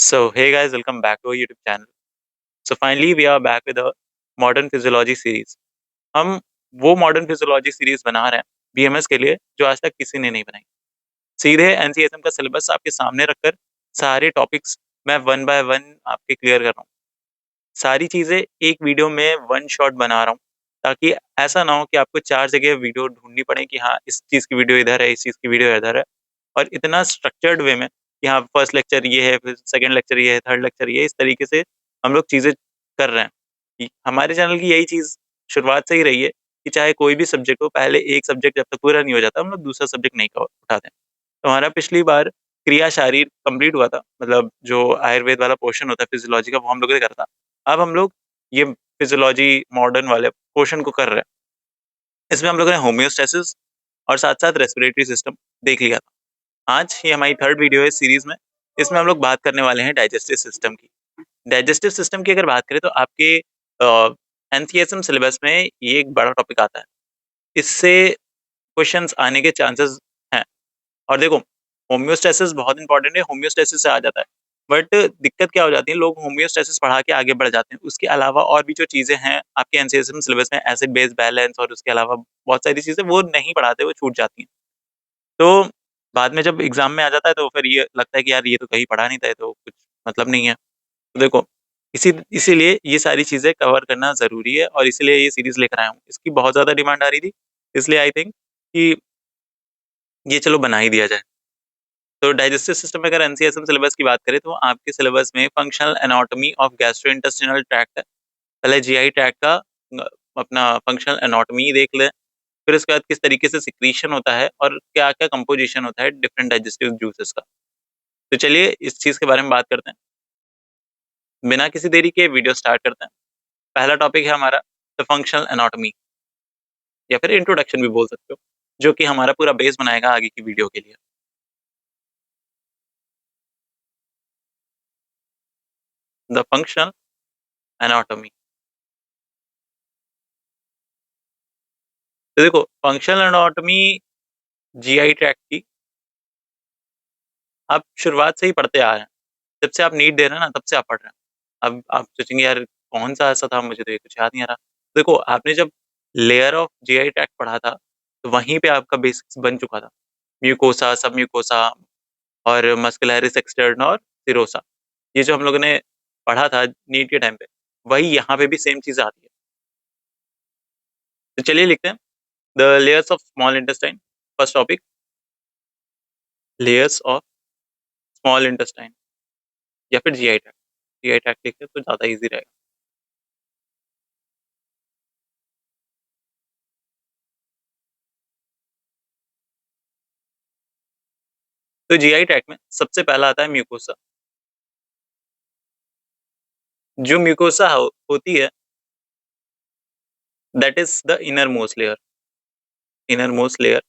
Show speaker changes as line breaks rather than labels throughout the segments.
So, hey guys, welcome back to our YouTube channel. So, finally, we are back with a modern physiology series. हम वो modern physiology series बना रहे हैं BMS के लिए जो आज तक किसी ने नहीं बनाई। सीधे एनसीएसएम का सिलेबस आपके सामने रखकर सारे टॉपिक्स मैं वन बाय वन आपके क्लियर कर रहा हूँ। सारी चीजें एक वीडियो में वन शॉट बना रहा हूँ ताकि ऐसा ना हो कि आपको चार जगह वीडियो ढूंढनी पड़े कि हाँ इस चीज की वीडियो इधर है, इस चीज की वीडियो इधर है। और इतना स्ट्रक्चर्ड वे में कि हाँ फर्स्ट लेक्चर ये है, फिर सेकंड लेक्चर ये है, थर्ड लेक्चर ये है, इस तरीके से हम लोग चीजें कर रहे हैं। हमारे चैनल की यही चीज शुरुआत से ही रही है कि चाहे कोई भी सब्जेक्ट हो, पहले एक सब्जेक्ट जब तक पूरा नहीं हो जाता हम लोग दूसरा सब्जेक्ट नहीं उठाते हैं। तो हमारा पिछली बार क्रिया शारीर कंप्लीट हुआ था, मतलब जो आयुर्वेद वाला पोर्शन होता है फिजियोलॉजी का, वो हम लोग ने करा था। अब हम लोग ये फिजियोलॉजी मॉडर्न वाले पोर्शन को कर रहे हैं। इसमें हम लोगों ने होम्योस्टेसिस और साथ साथ रेस्पिरेटरी सिस्टम देख लिया था। आज ये हमारी थर्ड वीडियो है सीरीज में। इसमें हम लोग बात करने वाले हैं डाइजेस्टिव सिस्टम की। डाइजेस्टिव सिस्टम की अगर बात करें तो आपके एनसीएसएम सिलेबस में ये एक बड़ा टॉपिक आता है। इससे क्वेश्चंस आने के चांसेस हैं। और देखो, होम्योस्टेसिस बहुत इंपॉर्टेंट है, होम्योस्टेसिस से आ जाता है। बट दिक्कत क्या हो जाती है, लोग होम्योस्टेसिस पढ़ा के आगे बढ़ जाते हैं। उसके अलावा और भी जो चीजें हैं आपके एनसीएसएम सिलेबस में, एसिड बेस बैलेंस और उसके अलावा बहुत सारी चीजें वो नहीं पढ़ाते, वो छूट जाती हैं। तो बाद में जब एग्जाम में आ जाता है तो फिर ये लगता है कि यार ये तो कहीं पढ़ा नहीं था, ये तो कुछ मतलब नहीं है। तो देखो, इसीलिए ये सारी चीजें कवर करना जरूरी है और इसीलिए ये सीरीज लेकर आया हूँ। इसकी बहुत ज्यादा डिमांड आ रही थी, इसलिए आई थिंक कि ये चलो बना ही दिया जाए। तो डाइजेस्टिव सिस्टम में अगर एनसीएसएम सिलेबस की बात करें तो आपके सिलेबस में functional anatomy of gastrointestinal tract है। पहले जीआई ट्रैक्ट का अपना फंक्शनल एनाटॉमी देख लें। फिर उसके बाद किस तरीके से सिक्रीशन होता है और क्या क्या कंपोजिशन होता है डिफरेंट डाइजेस्टिव जूसेस का। तो चलिए इस चीज के बारे में बात करते हैं। बिना किसी देरी के वीडियो स्टार्ट करते हैं। पहला टॉपिक है हमारा द फंक्शनल एनाटॉमी, या फिर इंट्रोडक्शन भी बोल सकते हो, जो कि हमारा पूरा बेस बनाएगा आगे की वीडियो के लिए। The functional anatomy. तो देखो, फंक्शनल एनाटॉमी जीआई ट्रैक्ट की आप शुरुआत से ही पढ़ते आ रहे हैं। जब से आप नीट दे रहे हैं ना, तब से आप पढ़ रहे हैं। अब आप सोचेंगे यार कौन सा ऐसा था, मुझे तो ये कुछ याद नहीं आ रहा। देखो, आपने जब लेयर ऑफ जीआई ट्रैक्ट पढ़ा था तो वहीं पे आपका बेसिक्स बन चुका था। म्यूकोसा, सब म्यूकोसा और मस्कुलरिस एक्सटर्ना और सिरोसा, ये जो हम लोगों ने पढ़ा था नीट के टाइम पे, वही यहाँ पे भी सेम चीज आती है। तो चलिए लिखते हैं the layers of small intestine. First topic, layers of small intestine या फिर जीआई ट्रैक्ट। जीआई ट्रैक्ट लिखते तो ज्यादा इजी रहेगा। तो जीआई ट्रैक्ट में सबसे पहला आता है म्यूकोसा। जो म्यूकोसा होती है, that is the inner most layer. Inner most layer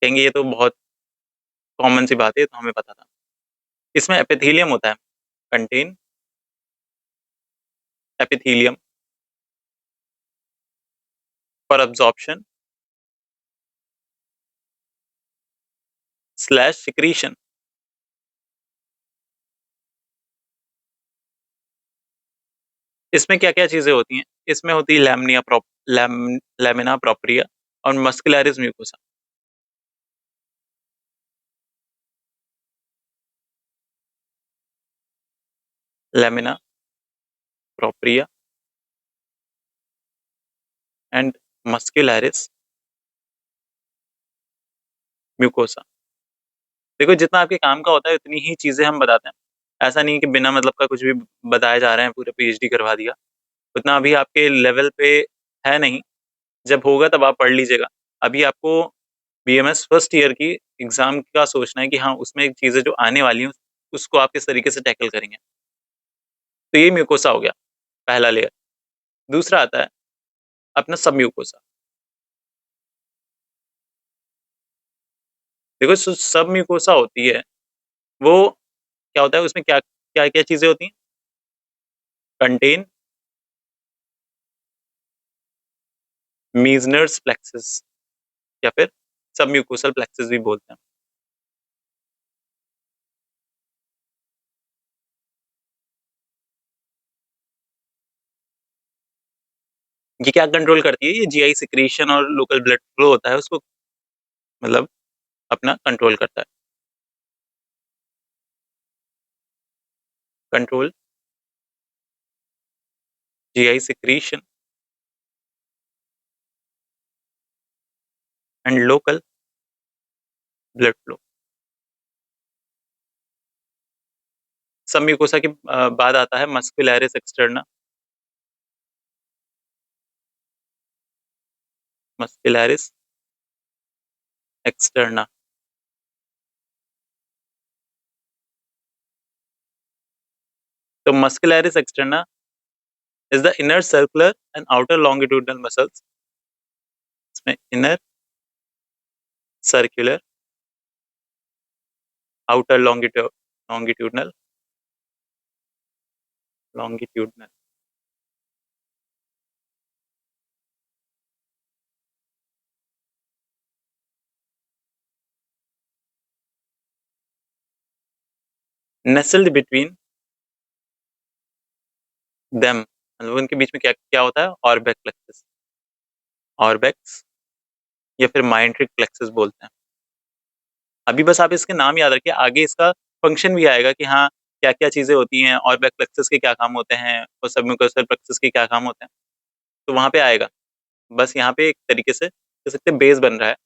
कहेंगे, ये तो बहुत कॉमन सी बात है, तो हमें पता था। इसमें एपिथेलियम होता है, contain epithelium for absorption slash secretion. इसमें क्या क्या चीजें होती हैं? इसमें होती है लैमिना प्रोप्रिया और muscularis mucosa. Lamina propria and muscularis mucosa. देखो, जितना आपके काम का होता है उतनी ही चीजें हम बताते हैं। ऐसा नहीं कि बिना मतलब का कुछ भी बताए जा रहे हैं, पूरे पीएचडी करवा दिया। उतना अभी आपके लेवल पे है नहीं। जब होगा तब आप पढ़ लीजिएगा। अभी आपको बीएमएस फर्स्ट ईयर की एग्जाम का सोचना है कि हाँ उसमें एक चीजें जो आने वाली हैं उसको आप किस तरीके से टैकल करेंगे। तो ये म्यूकोसा हो गया, पहला लेयर। दूसरा आता है अपना सब म्यूकोसा। देखो, सब म्यूकोसा होती है वो क्या होता है, उसमें क्या क्या क्या चीजें होती हैं? कंटेन मीजनर्स प्लेक्सस या फिर सब म्यूकोसल प्लेक्सस भी बोलते हैं। ये क्या कंट्रोल करती है? ये जीआई सिक्रीशन और लोकल ब्लड फ्लो होता है उसको मतलब अपना कंट्रोल करता है। Control GI secretion and local blood flow. Submucosa के बाद आता है मस्कुलैरिस एक्सटर्ना। Muscularis externa. तो muscularis externa is the inner circular and outer longitudinal muscles. इसमें inner circular outer longitudinal longitudinal nestled between them, मतलब उनके बीच में क्या क्या होता है? ऑर्बेक प्लेक्सस। ऑर्बेक्स या फिर माइंट्रिक प्लेक्सस बोलते हैं। अभी बस आप इसके नाम याद रखिए, आगे इसका फंक्शन भी आएगा कि हाँ क्या क्या चीजें होती हैं, ऑर्बेक प्लेक्सस के क्या काम होते हैं और सबम्यूकोसल प्लेक्सस के क्या काम होते हैं, तो वहां पे आएगा। बस यहाँ पे एक तरीके से कह सकते हैं बेस बन रहा है।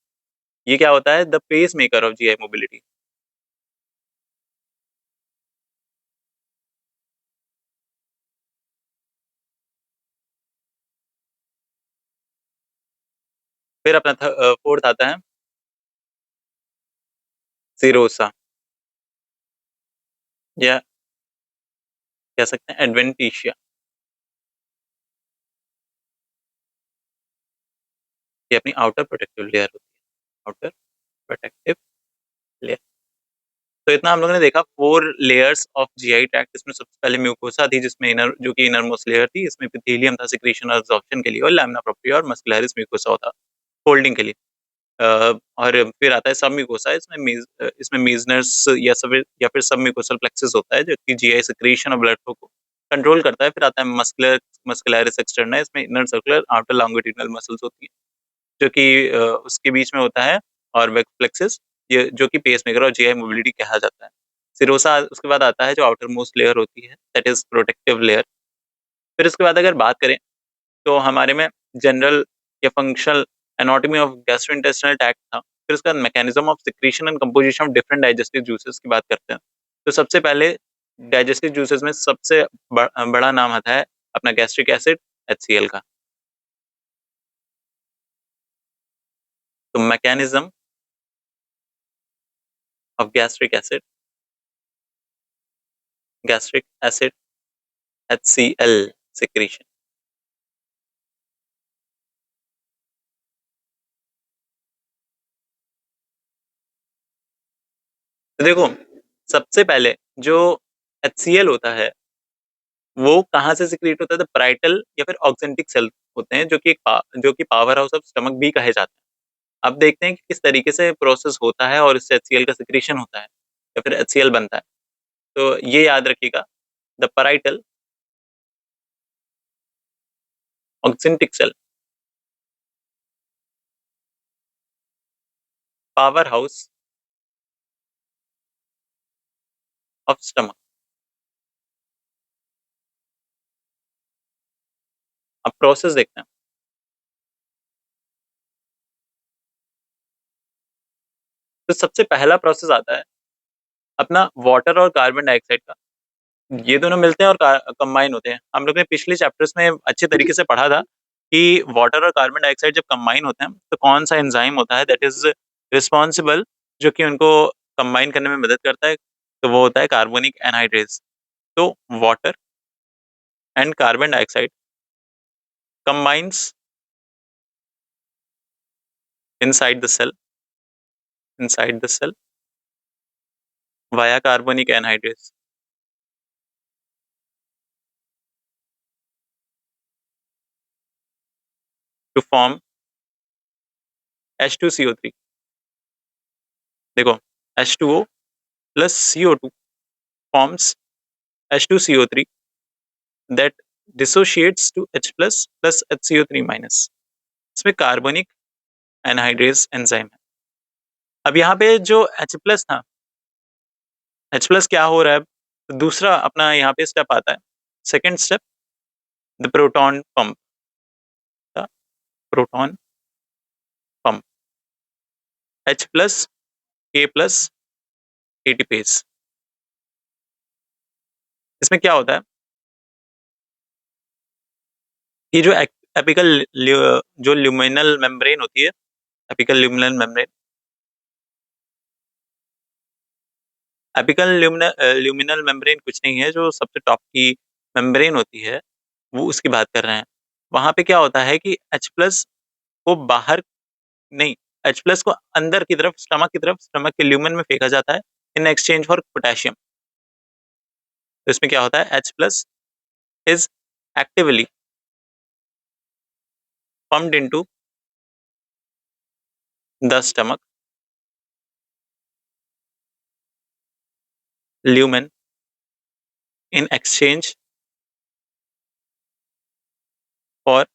ये क्या होता है? The pacemaker of GI mobility. फिर अपना फोर्थ आता है सीरोसा, या कह सकते हैं एडवेंटिशिया। ये अपनी आउटर प्रोटेक्टिव लेयर होती है। Outer protective layer. तो इतना हम लोगों ने देखा 4 लेयर्स ऑफ जीआई ट्रैक्ट। इसमें सबसे पहले म्यूकोसा थी, जिसमें इनर जो कि इनर मोस्ट लेयर थी, इसमें एपिथेलियम था सिक्रीशन और एब्जॉर्प्शन के लिए, और लैमिना प्रोप्रिया और मस्कुलैरिस म्यूकोसा होता फोल्डिंग के लिए। और फिर आता है सब म्यूकोसा। इसमें मीजनर्स या फिर सब म्यूकोसल प्लेक्सस होता है, जो कि जीआई सिक्रीशन और ब्लड फ्लो को कंट्रोल करता है। फिर आता है मस्कुलैरिस एक्सटर्ना। इसमें inner circular outer longitudinal muscles होती हैं, जो कि उसके बीच में होता है और प्लेक्सस, ये जो कि पेस मेकर और जीआई मोबिलिटी कहा जाता है। सिरोसा उसके बाद आता है, जो आउटर मोस्ट लेयर होती है, दैट इज प्रोटेक्टिव लेयर। फिर उसके बाद अगर बात करें तो हमारे में जनरल या functional anatomy of gastrointestinal tract था। फिर उसका mechanism of secretion and composition of different digestive juices की बात करते हैं। तो सबसे पहले डाइजेस्टिव जूसेस में सबसे बड़ा नाम आता है अपना गैस्ट्रिक एसिड, HCl का। तो mechanism of gastric acid HCl secretion. तो देखो, सबसे पहले जो HCl होता है वो कहाँ से सिक्रीट होता है? तो पैराइटल या फिर ऑक्जेंटिक सेल होते हैं, जो कि पावर हाउस ऑफ स्टमक भी कहे जाते हैं। अब देखते हैं कि किस तरीके से प्रोसेस होता है और इससे HCl का सिक्रीशन होता है या फिर HCl बनता है। तो ये याद रखिएगा, the parietal oxyntic cell powerhouse of stomach. अब प्रोसेस देखते हैं। तो सबसे पहला प्रोसेस आता है अपना वाटर और कार्बन डाइऑक्साइड का। ये दोनों मिलते हैं और कंबाइन होते हैं। हम लोग ने पिछले चैप्टर्स में अच्छे तरीके से पढ़ा था कि वाटर और कार्बन डाइऑक्साइड जब कंबाइन होते हैं तो कौन सा एंजाइम होता है दैट इज रिस्पॉन्सिबल, जो कि उनको कंबाइन करने में मदद करता है। तो वो होता है कार्बोनिक एनहाइड्रेज। तो water and carbon dioxide combines inside the cell inside the cell via carbonic anhydrase to form H2CO3। देखो, H2O plus CO2 forms H2CO3 that dissociates to H plus plus HCO3 minus. इसमें carbonic anhydrase enzyme है। अब यहाँ पे जो H plus था, H plus क्या हो रहा है, तो दूसरा अपना यहाँ पे स्टेप आता है, second step, the proton pump, the proton pump, H plus K plus ATPase. इसमें क्या होता है, ये जो एपिकल जो ल्यूमिनल मेम्ब्रेन होती है, apical luminal membrane, apical luminal membrane कुछ नहीं है, जो सबसे टॉप की मेम्ब्रेन होती है वो उसकी बात कर रहे हैं। वहां पे क्या होता है कि H प्लस को बाहर नहीं, H प्लस को अंदर की तरफ, स्टमक की तरफ, स्टमक के ल्यूमन में फेंका जाता है इन एक्सचेंज फॉर पोटेशियम। तो इसमें क्या होता है, H plus is actively pumped into the stomach lumen in exchange for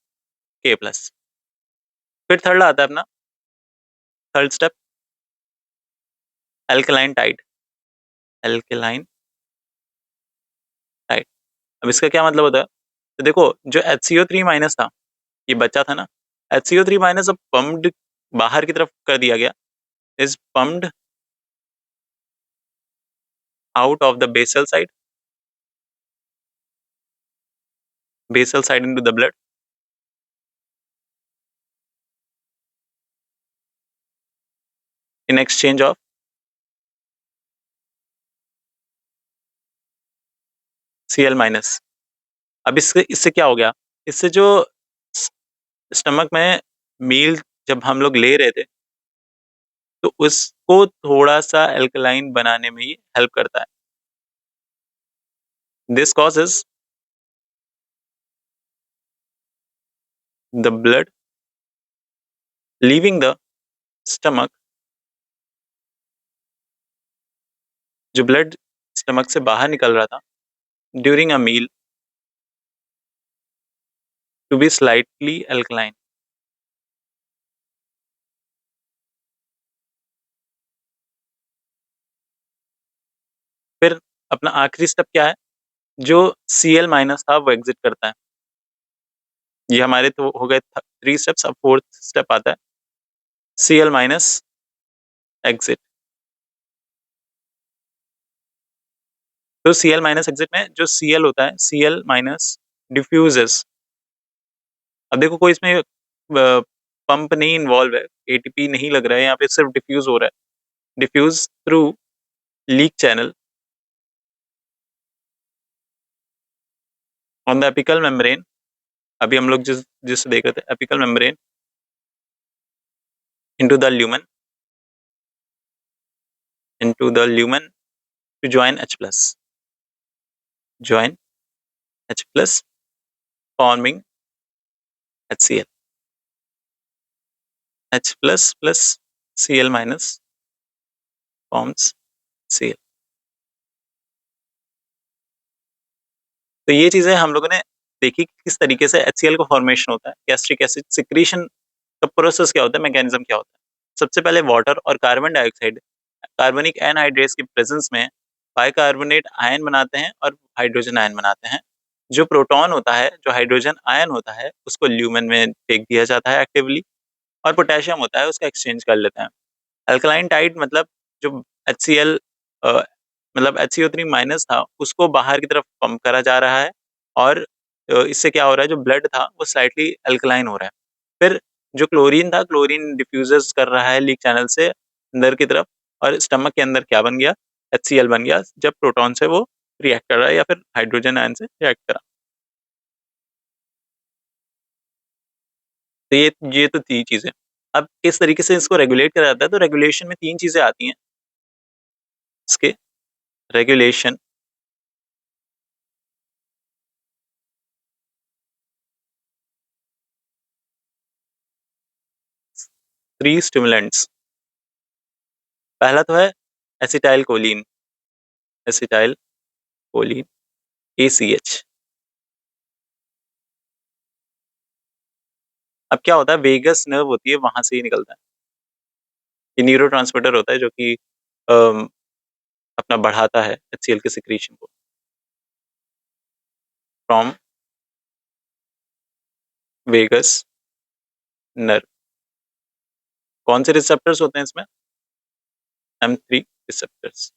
K plus. फिर थर्ड आता है अपना, third step, alkaline tide, alkaline tide. अब इसका क्या मतलब होता है, तो देखो जो HCO3 माइनस था, ये बच्चा था ना, HCO3 माइनस अब पम्प्ड बाहर की तरफ कर दिया गया, is pumped out of the basal side into the blood in exchange of Cl minus. अब इससे इससे क्या हो गया, इससे जो स्टमक में मील जब हम लोग ले रहे थे, तो उसको थोड़ा सा एल्कलाइन बनाने में ही हेल्प करता है। This causes the blood leaving the stomach, जो ब्लड स्टमक से बाहर निकल रहा था during a meal, to be slightly alkaline. फिर अपना आखिरी स्टेप क्या है, जो Cl माइनस था वो एग्जिट करता है। ये हमारे तो हो गए 3 स्टेप्स, अब फोर्थ स्टेप आता है, Cl माइनस एग्जिट। तो Cl माइनस एग्जिट में जो Cl होता है, Cl माइनस डिफ्यूजेस। अब देखो कोई इसमें पंप नहीं इन्वॉल्व है, एटीपी नहीं लग रहा है, यहाँ पे सिर्फ डिफ्यूज हो रहा है, diffuse through leak channel on the apical membrane. अभी हम लोग जिस देख रहे थे, apical membrane into the lumen, into the lumen to join H plus, join H plus forming HCl, H plus plus Cl minus forms Cl। तो ये चीजें हम लोगों ने देखी कि किस तरीके से HCl का फॉर्मेशन होता है, गैस्ट्रिक एसिड सिक्रीशन का प्रोसेस क्या होता है, मैकेनिज्म क्या होता है। सबसे पहले वाटर और कार्बन डाइऑक्साइड, कार्बनिक एनहाइड्रेस की प्रेजेंस में बाइकार्बोनेट आयन बनाते हैं और हाइड्रोजन आयन बनाते हैं। जो प्रोटॉन होता है, जो हाइड्रोजन आयन होता है, उसको ल्यूमन में फेंक दिया जाता है एक्टिवली, और पोटेशियम होता है उसका एक्सचेंज कर लेते हैं। अल्कलाइन टाइड मतलब जो HCl मतलब HCO3 माइनस था, उसको बाहर की तरफ पंप करा जा रहा है, और इससे क्या हो रहा है, जो ब्लड था वो स्लाइटली अल्कलाइन हो रहा है। फिर जो क्लोरीन था, क्लोरीन डिफ्यूजर्स कर रहा है लीक चैनल से अंदर की तरफ, और स्टमक के अंदर क्या बन गया, HCl बन गया, जब प्रोटॉन से वो रिएक्ट कर रहा है या फिर हाइड्रोजन आयन से रिएक्ट करा। तो ये तो थी चीजें। अब किस तरीके से इसको रेगुलेट करा जाता है, तो रेगुलेशन में 3 चीजें आती हैं इसके, रेगुलेशन, 3 स्टिमुलेंट्स। पहला तो है acetyl choline, acetyl choline ACH। अब क्या होता है, वेगस नर्व होती है, वहां से ही निकलता है। ये न्यूरोट्रांसमीटर होता है जो कि अम, अपना बढ़ाता है एचसीएल के सिक्रीशन को फ्रॉम वेगस नर्व। कौन से रिसेप्टर्स होते हैं इसमें? M3 receptors.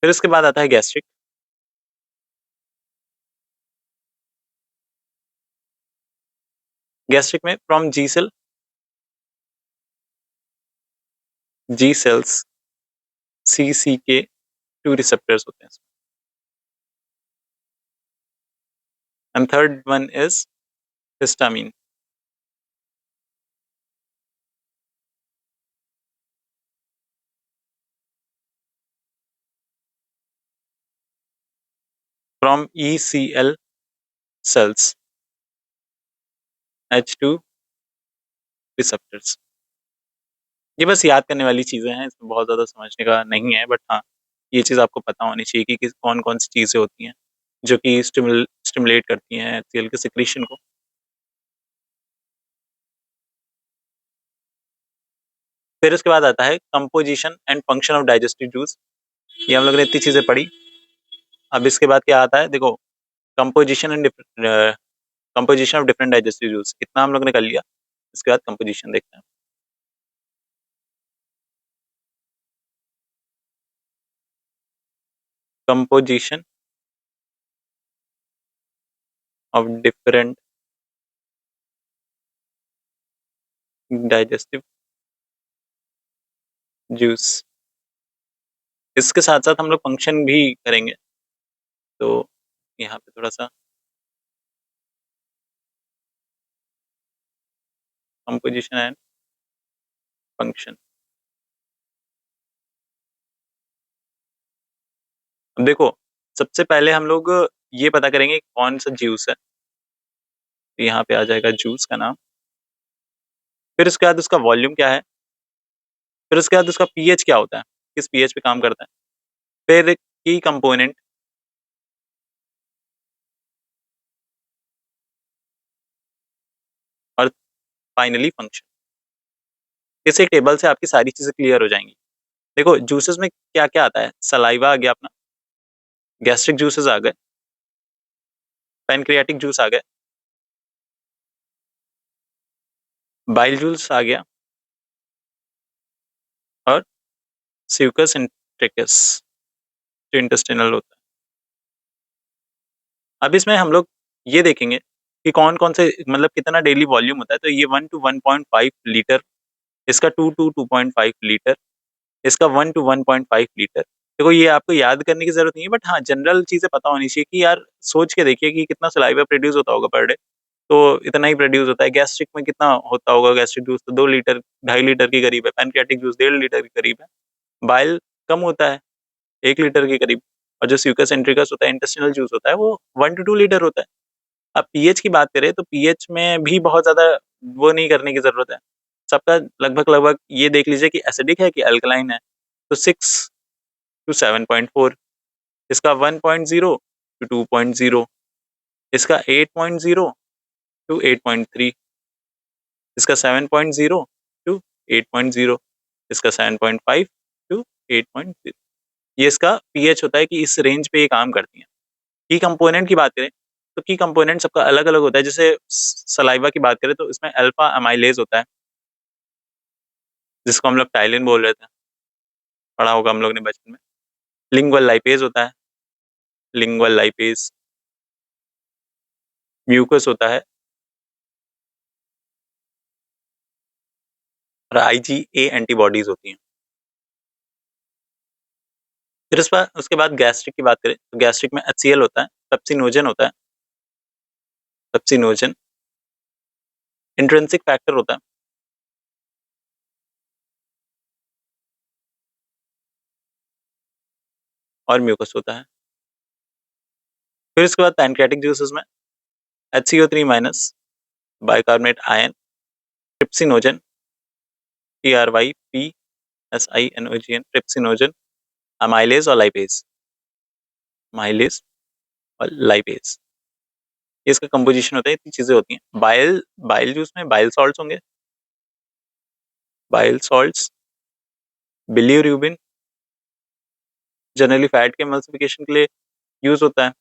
फिर इसके बाद आता है गैस्ट्रिक। गैस्ट्रिक में from G cells CCK2 receptors होते हैं। And third one is histamine from ECL cells H2 receptors. ये बस याद करने वाली चीजें हैं, इसमें बहुत ज्यादा समझने का नहीं है, बट हाँ ये चीज आपको पता होनी चाहिए कि कौन कौन सी चीजें होती हैं जो कि स्टिमुलेट करती हैं एचसीएल के सिक्रीशन को। फिर उसके बाद आता है composition and function of digestive juice. ये हम लोग ने इतनी चीजें पढ़ी। अब इसके बाद क्या आता है, देखो, composition and composition of different digestive juice, इतना हम लोग ने कर लिया। इसके बाद कंपोजिशन देखते हैं। Composition of different digestive juice, इसके साथ साथ हम लोग फंक्शन भी करेंगे। तो यहाँ पे थोड़ा सा कंपोजिशन एंड फंक्शन। अब देखो, सबसे पहले हम लोग ये पता करेंगे कौन सा जूस है। तो यहाँ पे आ जाएगा जूस का नाम। फिर उसके बाद उसका वॉल्यूम क्या है। फिर उसके बाद उसका पीएच क्या होता है, किस पीएच पे काम करता है। फिर की कंपोनेंट, और फाइनली फंक्शन। इस एक टेबल से आपकी सारी चीजें क्लियर हो जाएंगी। देखो, जूसेस में क्या क्या आता है, सलाइवा आ गया अपना, गैस्ट्रिक जूसेस आ गए, पैनक्रियाटिक जूस आ गए, बाइल जूस आ गया, और स्यूकस इंटेरिकस जो इंटेस्टिनल होता है। अब इसमें हम लोग ये देखेंगे कि कौन कौन से, मतलब कितना डेली वॉल्यूम होता है। तो ये 1 to 1.5 लीटर, इसका 2 to 2.5 लीटर, इसका 1 to 1.5 लीटर। देखो, ये आपको याद करने की जरूरत नहीं है, बट हाँ जनरल चीजें पता होनी चाहिए कि यार सोच के देखिए कि कितना सलाइवा प्रोड्यूस होता होगा पर डे। तो इतना ही प्रोड्यूस होता है। गैस्ट्रिक में कितना होता होगा, गैस्ट्रिक जूस तो 2 लीटर, 2.5 लीटर के करीब है। पैनक्रियाटिक जूस 1.5 लीटर के करीब है। बाइल कम होता है, 1 लीटर के करीब। और जो स्यूकस एंट्रिकस होता है, इंटेस्टिनल जूस होता है, वो 1 to 2 लीटर होता है। अब पीएच की बात करें तो पीएच में भी बहुत ज्यादा वो नहीं करने की जरूरत है। सबका लगभग लगभग ये देख लीजिए कि एसिडिक है कि अल्कलाइन है। तो 6 to 7.4, इसका 1.0 to 2.0, इसका 8.0 to 8.3, इसका 7.0 to 8.0, इसका 7.5 to 8.0। ये इसका पीएच होता है कि इस रेंज पे ये काम करती है। की कंपोनेंट की बात करें तो की कंपोनेंट सबका अलग अलग होता है। जैसे सलाइवा की बात करें तो इसमें अल्फा अमाइलेज होता है, जिसको हम लोग टाइलिन बोल रहे थे, पढ़ा होगा हम लोग ने बचपन में। लिंगुअल लाइपेज होता है, लिंगुअल लाइपेज। म्यूकस होता है, और IgA एंटीबॉडीज होती हैं। फिर उसके बाद गैस्ट्रिक की बात करें तो गैस्ट्रिक में HCl होता है, पेप्सिनोजन होता है, पेप्सिनोजन। इंट्रिंसिक फैक्टर होता है, और म्यूकस होता है। फिर उसके बाद पैनक्रियाटिक जूसेस में HCO3 bicarbonate ion, trypsinogen, TRYPSINOGN, trypsinogen, amylase और लाइपेज, माइलेज और लाइपेज। ये इसका कंपोजिशन होता है, इतनी चीज़ें होती हैं। बाइल बाइल जूस में बाइल सॉल्ट्स होंगे, bile salts, bilirubin generally fat के एमल्सिफिकेशन के लिए यूज़ होता है,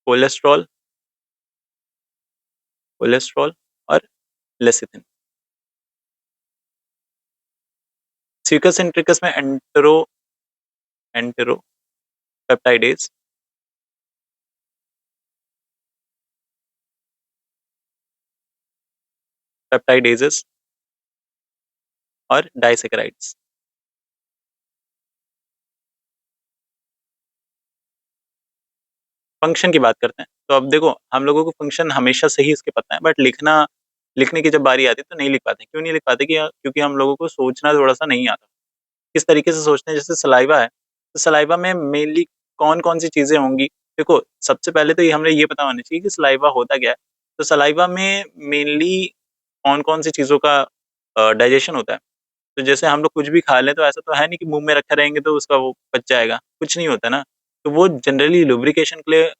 कोलेस्ट्रॉल कोलेस्ट्रॉल और लेसिथिन। सक्यूस इंट्रिकस में एंटेरो पेप्टाइडेज, पेप्टाइडेजेस और डाइसैकेराइड्स। फंक्शन की बात करते हैं, तो अब देखो हम लोगों को फंक्शन हमेशा से ही इसके पता है, बट लिखने की जब बारी आती है तो नहीं लिख पाते। क्यों नहीं लिख पाते? कि क्योंकि हम लोगों को सोचना थोड़ा-सा नहीं आता। किस तरीके से सोचते हैं, जैसे सलाइवा है, तो सलाइवा में मेनली कौन-कौन सी चीज़ें होंगी? देखो, सबसे पहले तो ये हमें ये पता होना चाहिए कि सलाइवा होता क्या है? तो सलाइवा में मेनली कौन-कौन सी चीज़ों का डाइजेशन होता है। तो जैसे हम लोग कुछ भी खा लें तो ऐसा तो है नहीं कि मुँह में रखे रहेंगे तो उसका वो पच जाएगा, कुछ नहीं होता ना। तो वो जनरली लुब्रिकेशन के लिए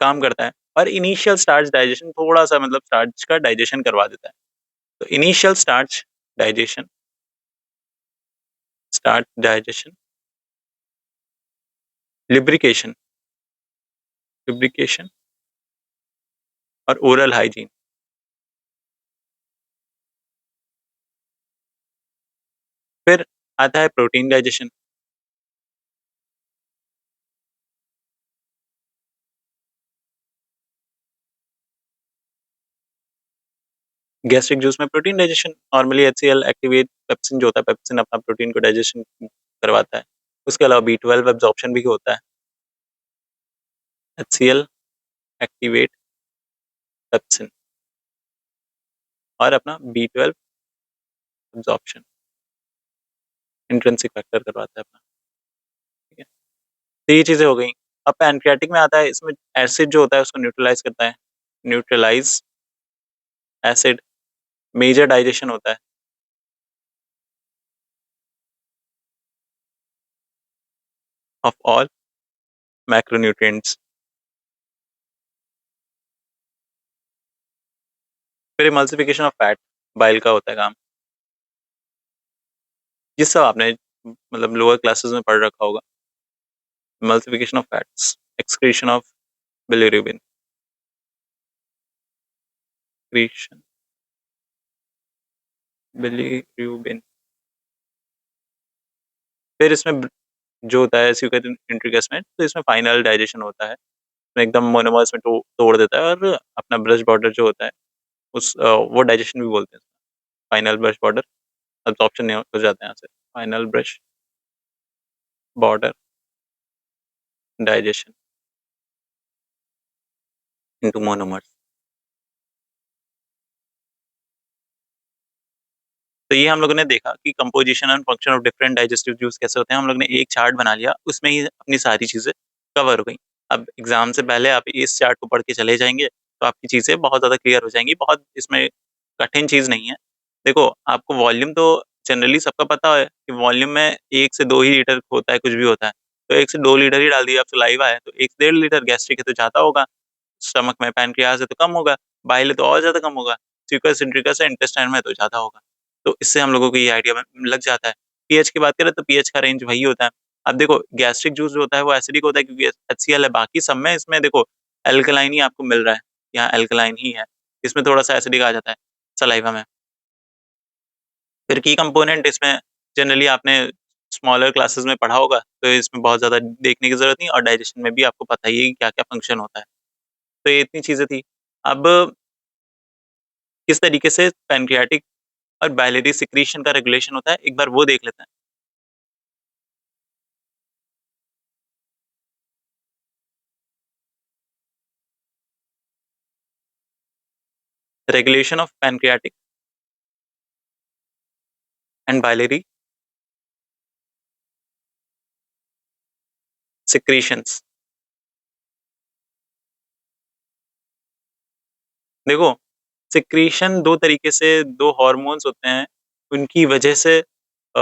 काम करता है और इनिशियल स्टार्च डाइजेशन थोड़ा-सा मतलब स्टार्च का डाइजेशन करवा देता है। तो initial digestion starch digestion, lubrication lubrication और ओरल हाइजीन। फिर आता है प्रोटीन डाइजेशन। गैस्ट्रिक जूस में protein digestion, normally HCL activate pepsin जो होता है, पेप्सिन अपना प्रोटीन को डाइजेशन करवाता है। उसके अलावा बी12 एब्जॉर्प्शन भी होता है। एचसीएल एक्टिवेट पेप्सिन और अपना बी12 एब्जॉर्प्शन इंट्रिंसिक फैक्टर करवाता है अपना, ठीक है? तो ये चीज़ें हो गई। अब पैनक्रियाटिक में आता है, इसमें एसिड जो होता है उसको न्यूट्रलाइज़ करता है। न्यूट्रलाइज़ एसिड, मेजर डाइजेशन होता है। Of all macronutrients. फिर एमल्सिफिकेशन ऑफ फैट, बाइल का होता है काम। ये सब आपने मतलब लोअर क्लासेस में पढ़ रखा होगा। Emulsification of fats, excretion of bilirubin, excretion bilirubin. फिर इसमें जो होता है सुगर इंट्रिकस में, तो इसमें फाइनल डाइजेशन होता है। इसमें एकदम मोनोमर्स में तोड़ देता है और अपना ब्रश बॉर्डर जो होता है वो डाइजेशन भी बोलते हैं। फाइनल ब्रश बॉर्डर अब्जॉर्प्शन नहीं हो जाता है यहाँ से। Final brush border digestion into monomers. तो ये हम लोगों ने देखा कि composition and function of different digestive juice कैसे होते हैं। हम लोग ने एक चार्ट बना लिया, उसमें ही अपनी सारी चीज़ें कवर हो गई। अब एग्ज़ाम से पहले आप इस चार्ट को पढ़ के चले जाएँगे, तो आपकी चीज़ें बहुत ज़्यादा क्लियर हो जाएँगी। बहुत इसमें कठिन चीज़ नहीं है। देखो, आपको वॉल्यूम तो जनरली सबका पता है कि वॉल्यूम में 1 से 2 ही लीटर होता है, कुछ भी होता है। तो 1 से 2 लीटर ही डाल दिया, अब सलाइवा है, तो 1 से डेढ़ लीटर, गैस्ट्रिक है तो ज़्यादा होगा, स्टमक में पैनक्रियाज़ है तो कम होगा, बाइल है तो और ज़्यादा कम होगा, म्यूकस इंट्रिकस है इंटेस्टाइन में तो ज़्यादा होगा। तो इससे हम लोगों को ये आइडिया लग जाता है। पीएच की बात करें तो पीएच का रेंज वही होता है। अब देखो, गैस्ट्रिक जूस जो होता है वो एसिडिक होता है क्योंकि एचसीएल है, बाकी सब में इसमें देखो अल्कलाइन ही आपको मिल रहा है, यहाँ अल्कलाइन ही है। इसमें थोड़ा-सा एसिडिक आ जाता है सलाइवा में। फिर की कंपोनेंट इसमें जनरली आपने स्मॉलर क्लासेस में पढ़ा होगा, तो इसमें बहुत ज़्यादा देखने की ज़रूरत नहीं और डाइजेशन में भी आपको पता ही है कि क्या-क्या फंक्शन होता है। तो ये इतनी चीज़ें थी। अब किस तरीके से पैनक्रियाटिक और बाइलियरी सिक्रीशन का रेगुलेशन होता है, एक बार वो देख लेते हैं। Regulation of pancreatic and biliary secretions. देखो, सिक्रीशन 2 तरीके से 2 हार्मोन्स होते हैं, उनकी वजह से अ,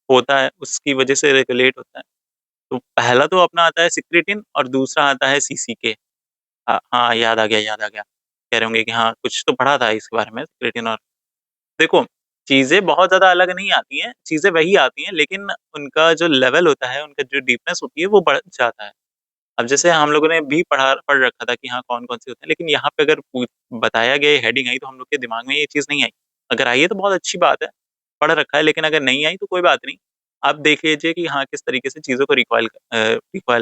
होता है, उसकी वजह से रेगुलेट होता है। तो पहला तो अपना आता है सिक्रेटिन और दूसरा आता है सीसीके। हाँ, याद आ गया, याद आ गया। कह रहे होंगे कि हाँ, कुछ तो पढ़ा था इसके बारे में क्रिएटिन और देखो, चीज़ें बहुत ज़्यादा अलग नहीं आती हैं, चीज़ें वही आती हैं लेकिन उनका जो लेवल होता है, उनका जो डीपनेस होती है वो बढ़ जाता है। अब जैसे हम लोगों ने भी पढ़ रखा था कि हाँ, कौन-कौन से होते हैं, लेकिन यहाँ पे अगर बताया गया हेडिंग आई तो हम लोग के दिमाग में ये चीज़ नहीं आई। अगर आई है तो बहुत अच्छी बात है, पढ़ रखा है लेकिन अगर नहीं आई तो कोई बात नहीं। आप देख लीजिए कि हाँ, किस तरीके से चीज़ों को रिकॉल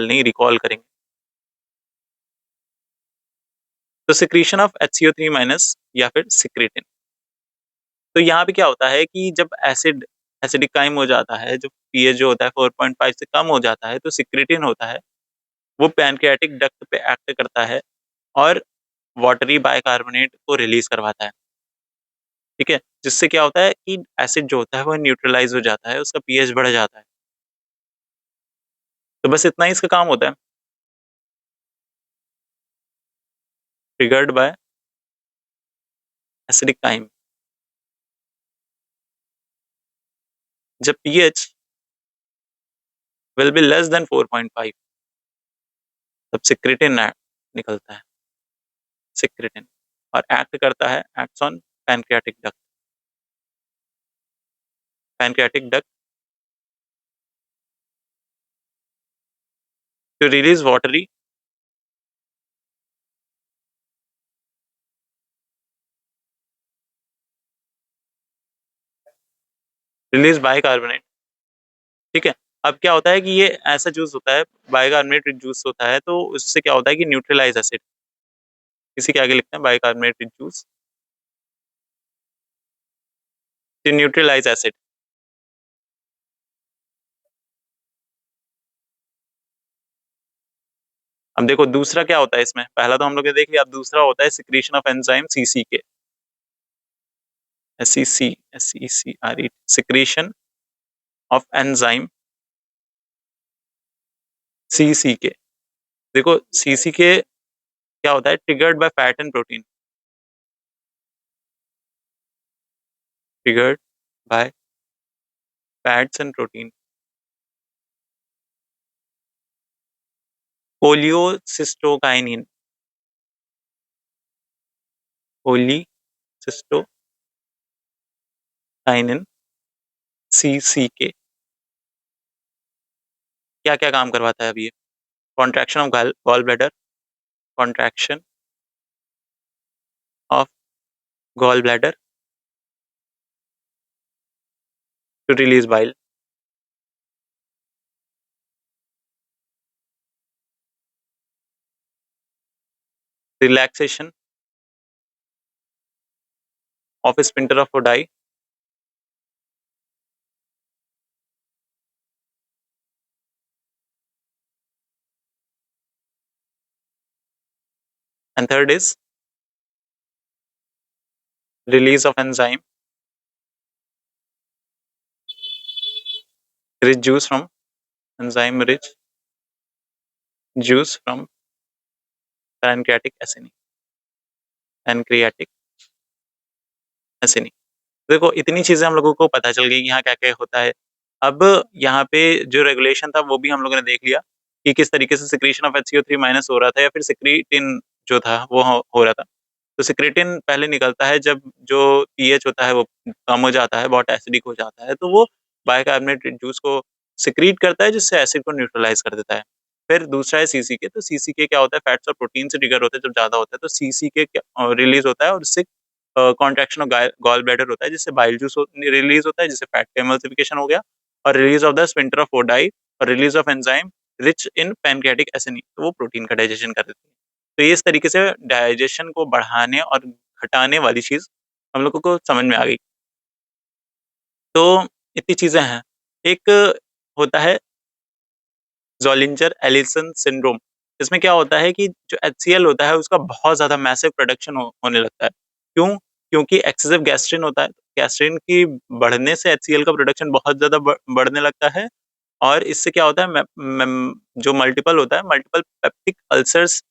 नहीं रिकॉल करेंगे। तो सिक्रीशन ऑफ HCO3 माइनस या फिर सिक्रेटिन। तो यहाँ पे क्या होता है कि जब एसिडिक काइम हो जाता है, जो पीएच जो होता है 4.5 से कम हो जाता है, तो सिक्रेटिन होता है, वो पैनक्रियाटिक डक्ट पे एक्ट करता है और वाटरी बाइकार्बोनेट को रिलीज़ करवाता है, ठीक है? जिससे क्या होता है कि एसिड जो होता है वो न्यूट्रलाइज़ हो जाता है, उसका पीएच बढ़ जाता है। तो बस इतना ही इसका काम होता है, ट्रिगर्ड बाय एसिडिक काइम। जब pH will be less than 4.5 तब सिक्रेटिन निकलता है, सिक्रेटिन और एक्ट करता है acts on pancreatic duct. Pancreatic duct to release watery release bicarbonate, ठीक है? अब क्या होता है कि ये ऐसा जूस होता है, बाइकार्बोनेटेड जूस होता है, तो उससे क्या होता है कि न्यूट्रलाइज़ एसिड इसी के आगे लिखते हैं बाइकार्बोनेटेड जूस टू न्यूट्रलाइज़ एसिड। अब देखो दूसरा क्या होता है इसमें, पहला तो हम लोग ने देख लिया, अब दूसरा होता है secretion of enzyme CCK, SECRE secretion of enzyme CCK. देखो सीसीके क्या होता है, triggered by fat and protein, triggered by fats and protein. Cholecystokinin, cholecystokinin CCK क्या-क्या काम करवाता है अब ये? Contraction of gall bladder, contraction of gall bladder to release bile, relaxation of sphincter of Oddi and third is release of enzyme rich juice from enzyme rich juice from pancreatic acini, pancreatic एसिनी। देखो इतनी चीज़ें हम लोगों को पता चल गई कि यहाँ क्या-क्या होता है। अब यहाँ पे जो रेगुलेशन था वो भी हम लोगों ने देख लिया कि किस तरीके से सिक्रीशन ऑफ HCO3 माइनस हो रहा था या फिर सिक्रीटिन जो था वो हो रहा था। तो सिक्रेटिन पहले निकलता है जब जो पीएच होता है वो कम हो जाता है, बहुत एसिडिक हो जाता है, तो वो बाइकार्बोनेटेड जूस को सिक्रीट करता है जिससे एसिड को न्यूट्रलाइज़ कर देता है। फिर दूसरा है सीसीके, तो सीसीके क्या होता है, फैट्स और प्रोटीन से ट्रिगर होता है जब ज़्यादा होता है, तो सीसीके क्या रिलीज़ होता है और उससे कॉन्ट्रैक्शन ऑफ गॉल ब्लैडर होता है जिससे बाइल जूस रिलीज़ होता है जिससे फैट का एमल्सिफिकेशन हो गया और release of the sphincter of Oddi और release of enzyme rich in pancreatic acini, तो वो प्रोटीन का डाइजेशन कर देती है। तो ये इस तरीके से डाइजेशन को बढ़ाने और घटाने वाली चीज़ हम लोगों को समझ में आ गई। तो इतनी चीज़ें हैं। एक होता है ज़ोलिंजर-एलिसन सिंड्रोम। इसमें क्या होता है कि जो HCl होता है उसका बहुत ज़्यादा मैसिव प्रोडक्शन होने लगता है। क्यों? क्योंकि एक्सेसिव गैस्ट्रिन होता है। गैस्ट्रिन की बढ़ने से HCl का प्रोडक्शन बहुत ज़्यादा बढ़ने लगता है और इससे क्या होता है जो मल्टीपल होता है, मल्टीपल पेप्टिक अल्सर्स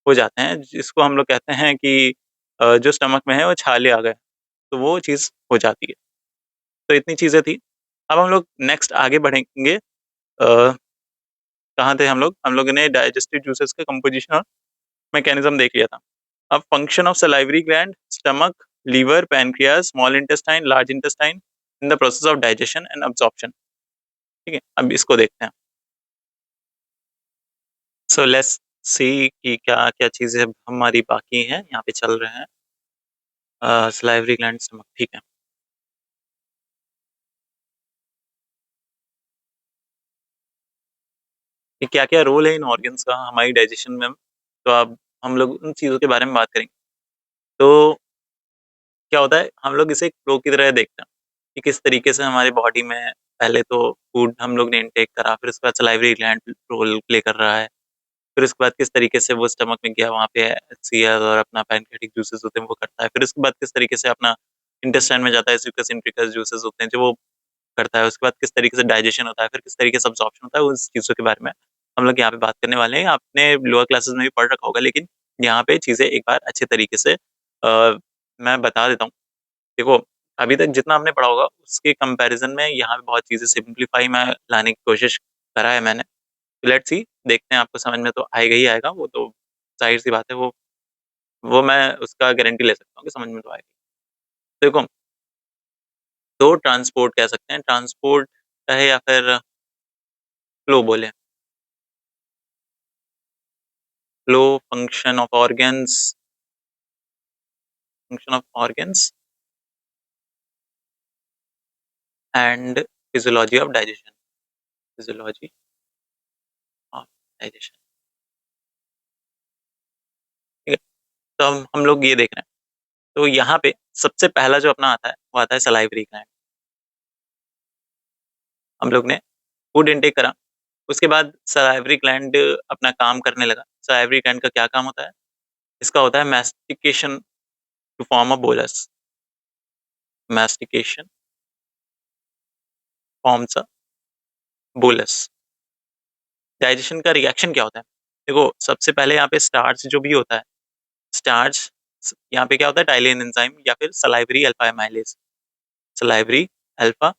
हो जाते हैं, जिसको हम लोग कहते हैं कि जो स्टमक में है वो छाले आ गए, तो वो चीज़ हो जाती है। तो इतनी चीज़ें थी। अब हम लोग नेक्स्ट आगे बढ़ेंगे कहाँ थे हम लोग? हम लोगों ने डाइजेस्टिव जूसेस का कंपोज़िशन मैकेनिज्म देख लिया था। अब function of salivary gland, stomach, liver, pancreas, small intestine, large intestine in the process of digestion and absorption. ठीक है, अब इसको देखते हैं। सो लेट्स सी कि क्या क्या चीजें हमारी बाकी हैं, यहाँ पे चल रहे हैं। सलाइवरी ग्लैंड, स्टमक, ठीक है। कि क्या क्या रोल है इन ऑर्गन्स का हमारी डाइजेशन में, तो अब हम लोग उन चीज़ों के बारे में बात करेंगे। तो क्या होता है, हम लोग इसे एक फ्लो की तरह देखते हैं कि किस तरीके से हमारी बॉडी में पहले तो फूड हम लोग ने इनटेक करा, फिर उसके बाद सलाइवरी ग्लैंड रोल प्ले कर रहा है, फिर उसके बाद किस तरीके से वो स्टमक में गया, वहाँ पे सीयर और अपना पैनक्रियाटिक जूसेस होते हैं वो करता है, फिर उसके बाद किस तरीके से अपना इंटेस्टाइन में जाता है, स्यूकस इंट्रिकस जूसेस होते हैं जो वो करता है, उसके बाद किस तरीके से डाइजेशन होता है, फिर किस तरीके से अब्जॉर्प्शन होता है, उस चीज़ों के बारे में हम लोग यहाँ पे बात करने वाले हैं। आपने लोअर क्लासेस में भी पढ़ रखा होगा, लेकिन यहाँ पे चीज़ें एक बार अच्छे तरीके से मैं बता देता हूँ। देखो, अभी तक जितना आपने पढ़ा होगा उसके कंपैरिजन में यहाँ पे बहुत चीज़ें सिंप्लीफाई मैं लाने की कोशिश करा है मैंने। लेट्स सी, देखते हैं, आपको समझ में तो आएगा ही आएगा, वो तो ज़ाहिर सी बात है, वो मैं उसका गारंटी ले सकता हूँ कि समझ में तो आएगी। देखो, तो ट्रांसपोर्ट कह सकते हैं, ट्रांसपोर्ट कहे या फिर फ्लो बोले, flow, function of organs and physiology of digestion, physiology of digestion. ठीक है, तो हम लोग ये देख रहे हैं। तो यहाँ पे सबसे पहला जो अपना आता है वो आता है सलाइवरी ग्लैंड। हम लोग ने फूड इनटेक करा, उसके बाद सलाइवरी ग्लैंड अपना काम करने लगा। सलाइवरी ग्लैंड का क्या काम होता है? इसका होता है mastication to form a bolus, mastication forms a bolus. Digestion का रिएक्शन क्या होता है? देखो, सबसे पहले यहाँ पे स्टार्च जो भी होता है, स्टार्च यहाँ पे क्या होता है, टाइलिन एंजाइम या फिर salivary alpha amylase, salivary alpha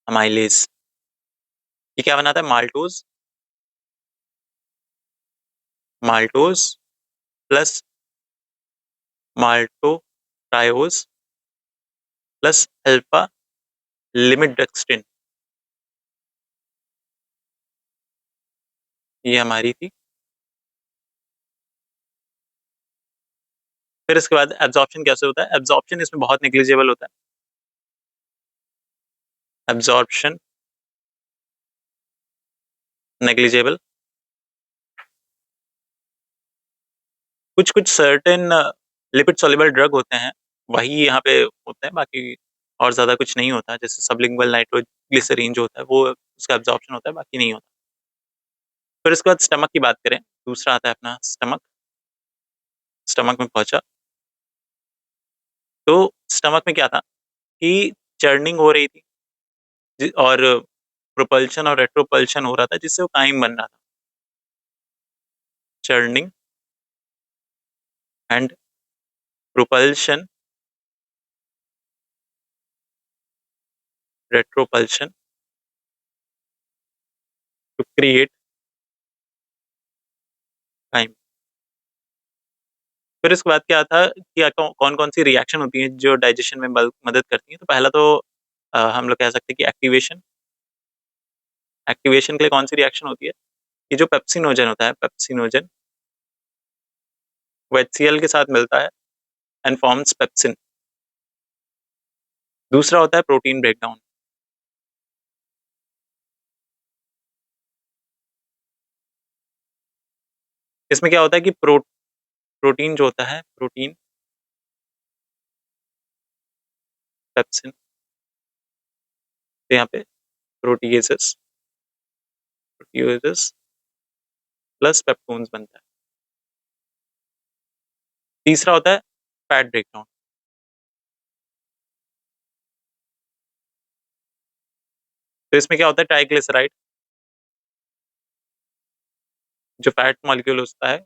amylase. ये क्या बनाता है? Maltose, maltose plus maltotriose plus alpha limit dextrin, ये हमारी थी। फिर इसके बाद एब्जॉर्प्शन कैसे होता है? एब्जॉर्प्शन इसमें बहुत नेग्लिजिबल होता है, एब्जॉर्प्शन नेग्लिजिबल। कुछ कुछ सर्टेन लिपिड सॉल्युबल ड्रग होते हैं, वही यहाँ पे होते हैं, बाकी और ज्यादा कुछ नहीं होता। जैसे सबलिंगुअल नाइट्रोग्लिसरीन जो होता है वो उसका एब्जॉर्प्शन होता है, बाकी नहीं होता। फिर इसके बाद स्टमक की बात करें, दूसरा आता है अपना स्टमक। स्टमक में पहुंचा तो स्टमक में क्या था कि चर्निंग हो रही थी और प्रोपल्शन और रेट्रोपल्शन हो रहा था, जिससे वो काइम बन रहा था। Churning and propulsion, retropulsion to create chyme. फिर इसके बाद क्या था कि कौन कौन सी रिएक्शन होती हैं जो डाइजेशन में मदद करती हैं। तो पहला तो हम लोग कह सकते हैं कि एक्टिवेशन। एक्टिवेशन के लिए कौन सी रिएक्शन होती है? ये जो पेप्सिनोजन होता है, पेप्सिनोजन वो HCl के साथ मिलता है एंड फॉर्म्स पेप्सिन। दूसरा होता है प्रोटीन ब्रेकडाउन। इसमें क्या होता है कि प्रोटीन जो होता है, प्रोटीन पेप्सिन, तो यहाँ पे प्रोटीएसेस, प्रोटीएसेस प्लस पेप्टोन्स बनता है। तीसरा होता है फैट ब्रेकडाउन। तो इसमें क्या होता है, ट्राइग्लिसराइड, जो फैट मॉलिक्यूल होता है,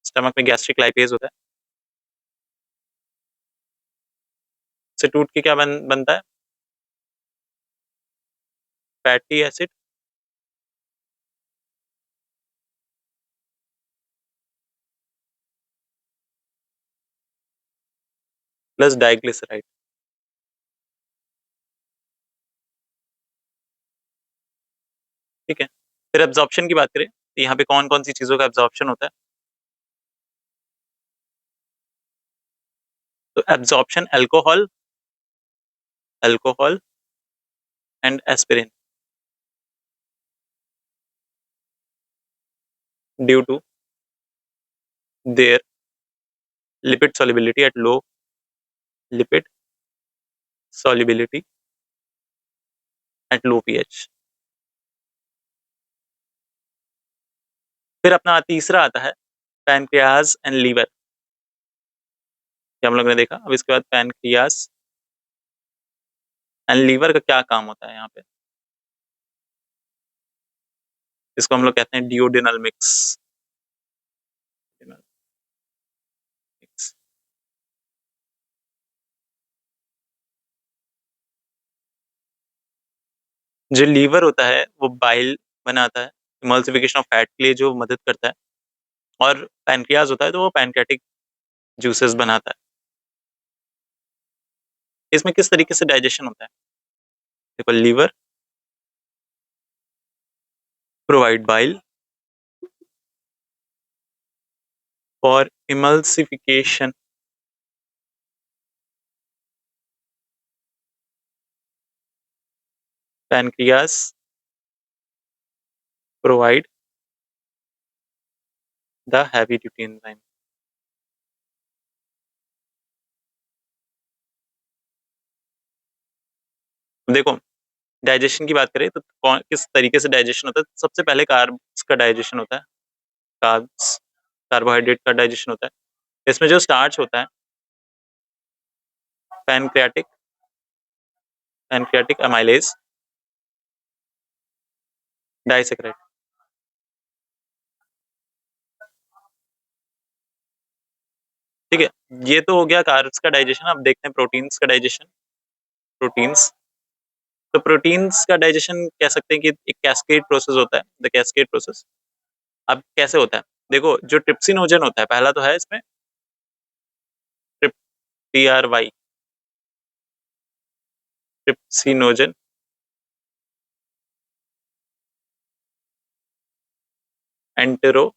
स्टमक में गैस्ट्रिक लाइपेज होता है, से टूट के क्या बनता है, फैटी एसिड प्लस डाइग्लिसराइड। ठीक है, फिर एब्जॉर्प्शन की बात करें तो यहाँ पे कौन कौन सी चीजों का एब्जॉर्प्शन होता है? तो absorption alcohol, alcohol and aspirin due to their lipid solubility at low lipid solubility at low pH। फिर अपना तीसरा आता है पैनक्रियाज एंड लीवर, हम लोग ने देखा। अब इसके बाद पैनक्रियाज एंड लीवर का क्या काम होता है यहाँ पे? इसको हम लोग कहते हैं डिओडिनल मिक्स। जो लीवर होता है वो बाइल बनाता है, इमल्सिफिकेशन ऑफ फैट के लिए जो मदद करता है। और पैनक्रियाज होता है तो वो पैनक्रियाटिक जूसेस बनाता है। इसमें किस तरीके से डाइजेशन होता है? देखो, liver provide bile for emulsification pancreas provide the heavy duty enzyme. देखो, डाइजेशन की बात करें तो कौन किस तरीके से डाइजेशन होता है? सबसे पहले कार्ब्स का डाइजेशन होता है, कार्ब्स कार्बोहाइड्रेट का डाइजेशन होता है। इसमें जो स्टार्च होता है पैनक्रियाटिक पैनक्रियाटिक अमाइलेज डाइसेक्राइड। ठीक है, ये तो हो गया कार्ब्स का डाइजेशन। अब देखते हैं प्रोटीन्स का डाइजेशन। प्रोटीन्स, तो प्रोटीन्स का डाइजेशन कह सकते हैं कि एक कैस्केड प्रोसेस होता है, द कैस्केड प्रोसेस। अब कैसे होता है? देखो, जो ट्रिप्सिनोजन होता है, पहला तो है इसमें ट्रिप TRY, trypsinogen. Entero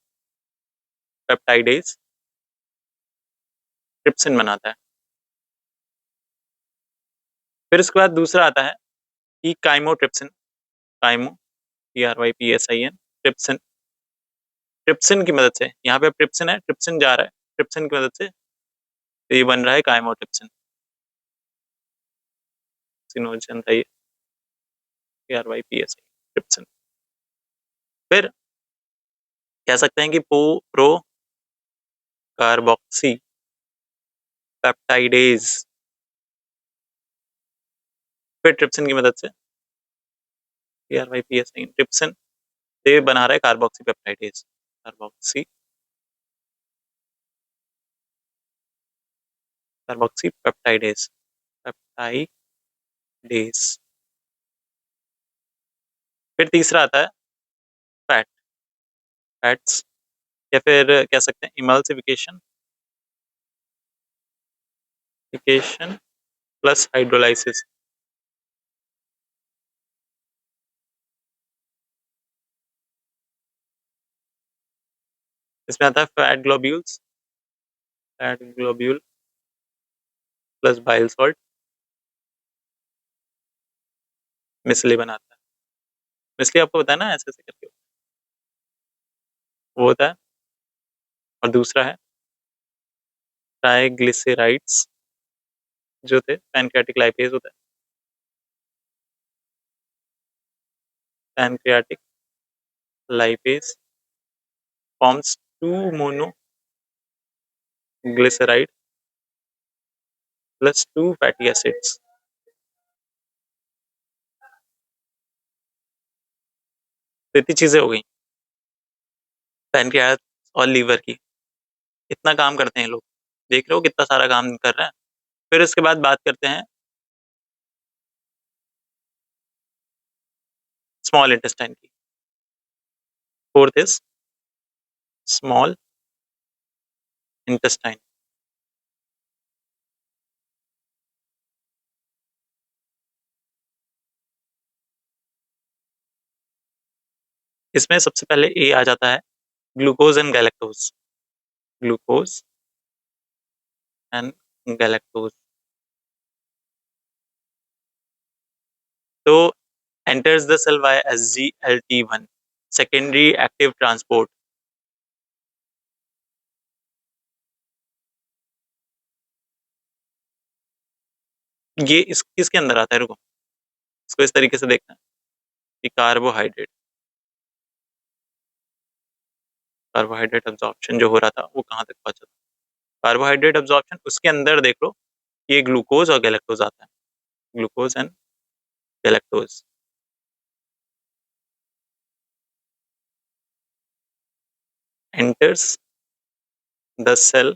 peptidase trypsin बनाता है। फिर उसके बाद दूसरा आता है कि काइमोट्रिप्सिन, काइमो TRYPSIN ट्रिप्सिन। ट्रिप्सिन की मदद से, यहाँ पे ट्रिप्सिन है, ट्रिप्सिन जा रहा है, ट्रिप्सिन की मदद से तो ये बन रहा है काइमोट्रिप्सिन। सिनोजन था ये, TRYPSI ट्रिप्सिन। फिर कह सकते हैं कि प्रो कार्बोक्सी पेप्टाइडेज फिर ट्रिप्सिन की मदद से TRYPSI ट्रिप्सिन से बना रहा है carboxy peptidase, carboxy carboxy peptidase peptidase. फिर तीसरा आता है फैट, फैट्स, या फिर कह सकते हैं इमल्सिफिकेशन प्लस हाइड्रोलाइसिस। इसमें आता है fat globule plus bile salt, micelle बनाता है। मिसली आपको पता है ना, ऐसे ऐसे करके वो होता है। और दूसरा है ट्राइग्लिसराइड्स, जो थे पैनक्रियाटिक लाइपेज होता है, pancreatic lipase forms two monoglyceride plus two fatty acids. तो इतनी चीजें हो गई पैनक्रियाज और लीवर की। इतना काम करते हैं लोग, देख रहे हो कितना सारा काम कर रहे हैं। फिर उसके बाद बात करते हैं स्मॉल इंटेस्टाइन की। Fourth is small intestine. इसमें सबसे पहले ए आ जाता है, glucose and galactose. Glucose and galactose. तो enters the cell via SGLT1, secondary active transport। ये इस किसके अंदर आता है, रुको, इसको इस तरीके से देखना है कि कार्बोहाइड्रेट, कार्बोहाइड्रेट एब्जॉर्प्शन जो हो रहा था वो कहाँ तक पहुंचा था। कार्बोहाइड्रेट एब्जॉर्प्शन, उसके अंदर देख लो ये ग्लूकोज और गैलेक्टोज आता है, glucose and galactose. enters the cell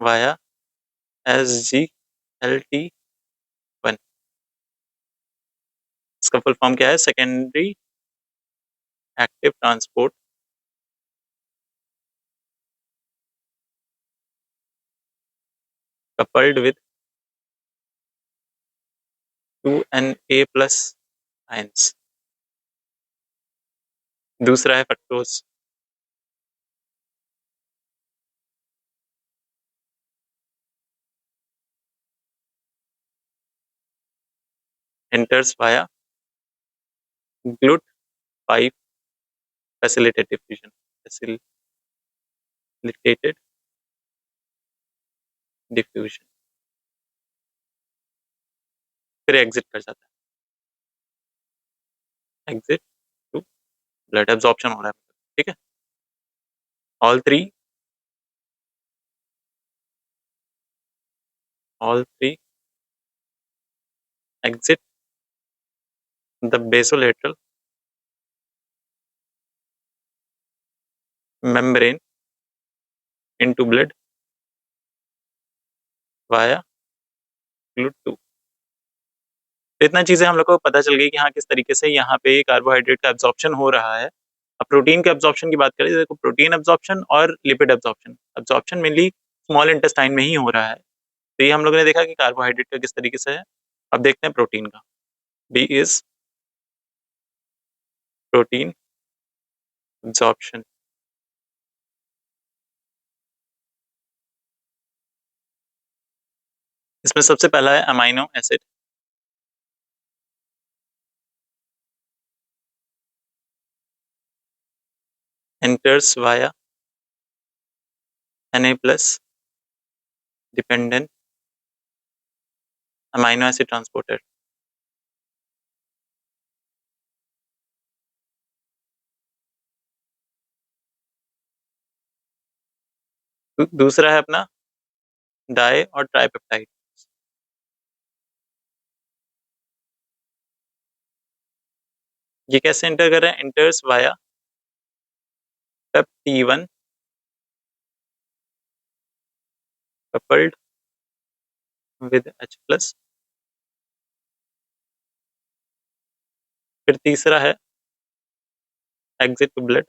via SGLT1। इसका फुल फॉर्म क्या है, secondary active transport coupled with 2Na+ ions। दूसरा है fructose. enters via GLUT5 facilitated diffusion, facilitated diffusion, फिर एग्जिट कर जाता है, एग्जिट टू ब्लड, एब्जॉर्प्शन हो रहा है, ठीक है। All three exit the basolateral membrane into blood via GLUT2। तो इतना चीजें हम लोग को पता चल गई कि हाँ किस तरीके से यहाँ पे कार्बोहाइड्रेट का एब्जॉर्प्शन हो रहा है। अब प्रोटीन के एब्जॉर्प्शन की बात करें, देखो प्रोटीन एब्जॉर्प्शन और lipid absorption, absorption mainly small intestine में ही हो रहा है। तो ये हम लोगों ने देखा कि कार्बोहाइड्रेट का किस तरीके से है। अब देखते हैं प्रोटीन का। B is protein absorption. इसमें सबसे पहला है amino acid. enters via Na+ dependent amino acid transporter। दूसरा है अपना डाई और ट्राइपेप्टाइड। ये कैसे एंटर कर रहे हैं, एंटर्स वाया पेप्टी1 कपल्ड विद H+। फिर तीसरा है exit to blood,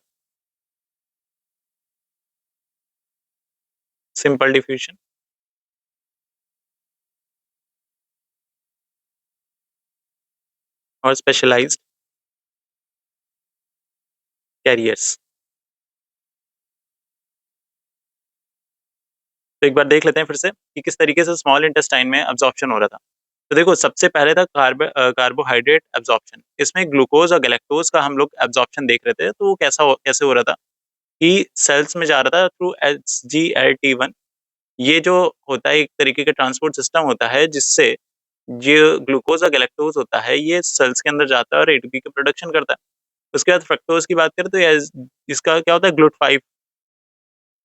simple diffusion. और स्पेशलाइज्ड कैरियर्स। तो एक बार देख लेते हैं फिर से कि किस तरीके से स्मॉल इंटेस्टाइन में एब्जॉर्प्शन हो रहा था। तो देखो सबसे पहले था कार्बोहाइड्रेट एब्जॉर्प्शन। इसमें ग्लूकोज और गैलेक्टोज का हम लोग एब्जॉर्प्शन देख रहे थे। तो वो कैसे हो रहा था कि सेल्स में जा रहा था थ्रू SGLT1। ये जो होता है एक तरीके का ट्रांसपोर्ट सिस्टम होता है जिससे जो ग्लूकोज और गैलेक्टोज होता है ये सेल्स के अंदर जाता है और एटीपी का प्रोडक्शन करता है। उसके बाद फ्रक्टोज की बात करें तो इसका क्या होता है, GLUT5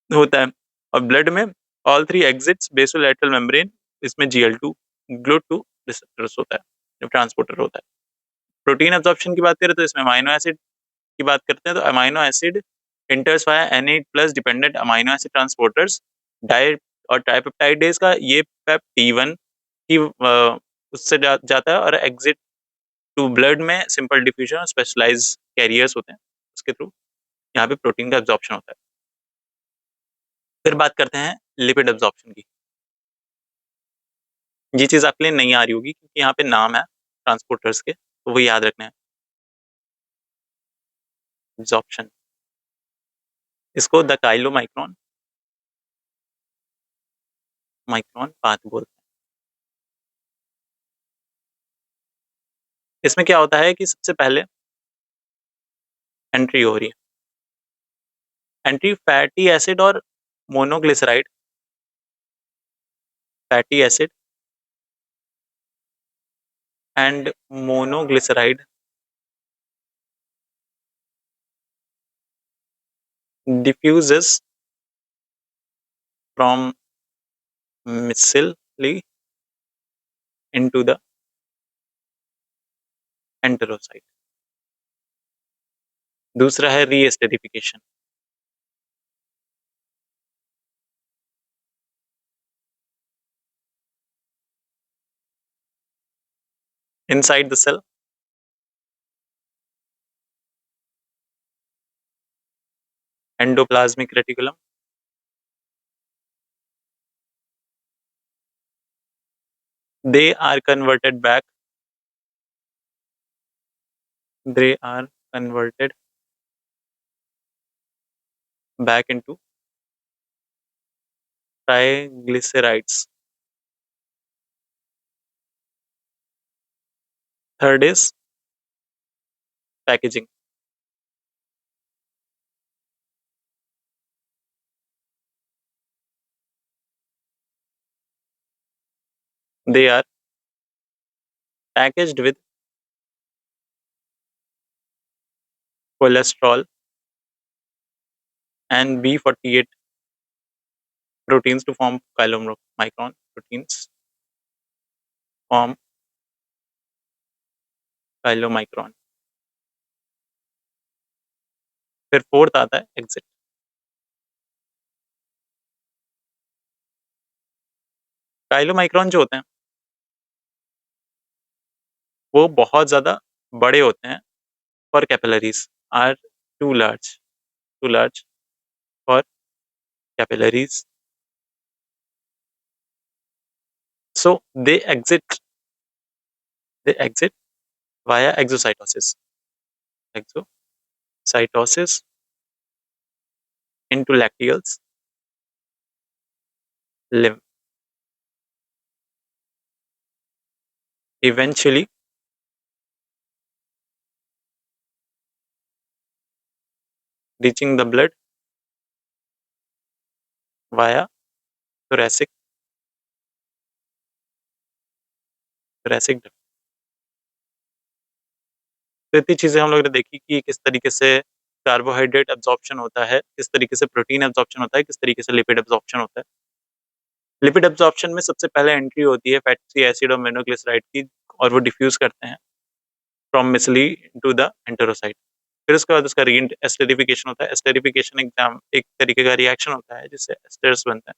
होता है। और ब्लड में ऑल थ्री एग्जिट्स बेसोलैटरल मेम्ब्रेन, इसमें GL2 GLUT2 रिसेप्टर्स होता है जो ट्रांसपोर्टर होता है। प्रोटीन एब्जॉर्प्शन की बात करें तो इसमें अमाइनो एसिड की बात करते हैं तो amino acid enters via Na+ dependent amino acid transporters di और ट्राइपेप्टाइडेज का ये पेप्टी1 की उससे जाता है और एग्जिट टू ब्लड में सिंपल डिफ्यूजन और स्पेशलाइज कैरियर्स होते हैं, उसके थ्रू यहाँ पे प्रोटीन का एब्जॉर्प्शन होता है। फिर बात करते हैं लिपिड एब्जॉर्प्शन की। ये चीज आपके लिए नहीं आ रही होगी क्योंकि यहाँ पे नाम है ट्रांसपोर्टर्स के, तो वो याद रखना है। एब्जॉर्प्शन, इसको द काइलोमाइक्रोन माइक्रोन पाथ बोलते हैं। इसमें क्या होता है कि सबसे पहले एंट्री हो रही है, एंट्री फैटी एसिड और monoglyceride, fatty acid and monoglyceride diffuses from micellary into the enterocyte। दूसरा है रीएस्टरिफिकेशन, inside the cell endoplasmic reticulum, they are converted back, they are converted back into triglycerides। Third is packaging, they are packaged with cholesterol and B48 proteins to form chylomicron proteins, form chylomicron। फिर fourth आता है exit. काइलोमाइक्रॉन जो होते हैं वो बहुत ज़्यादा बड़े होते हैं for capillaries, are too large for capillaries, so they exit via exocytosis into lacteals lymph, eventually reaching the blood via thoracic duct। तो इतनी चीज़ें हम लोगों ने देखी कि किस तरीके से कार्बोहाइड्रेट एब्जॉर्प्शन होता है, किस तरीके से प्रोटीन एब्जॉर्प्शन होता है, किस तरीके से लिपिड एब्जॉर्प्शन होता है। लिपिड एब्जॉर्प्शन में सबसे पहले एंट्री होती है फैटी एसिड और मोनोग्लिसराइड की, और वो डिफ्यूज करते हैं from micelles to the enterocyte. फिर उसके बाद उसका री एस्टेरिफिकेशन होता है। एस्टेरिफिकेशन एक तरीके का रिएक्शन होता है जिससे एस्टर्स बनते हैं।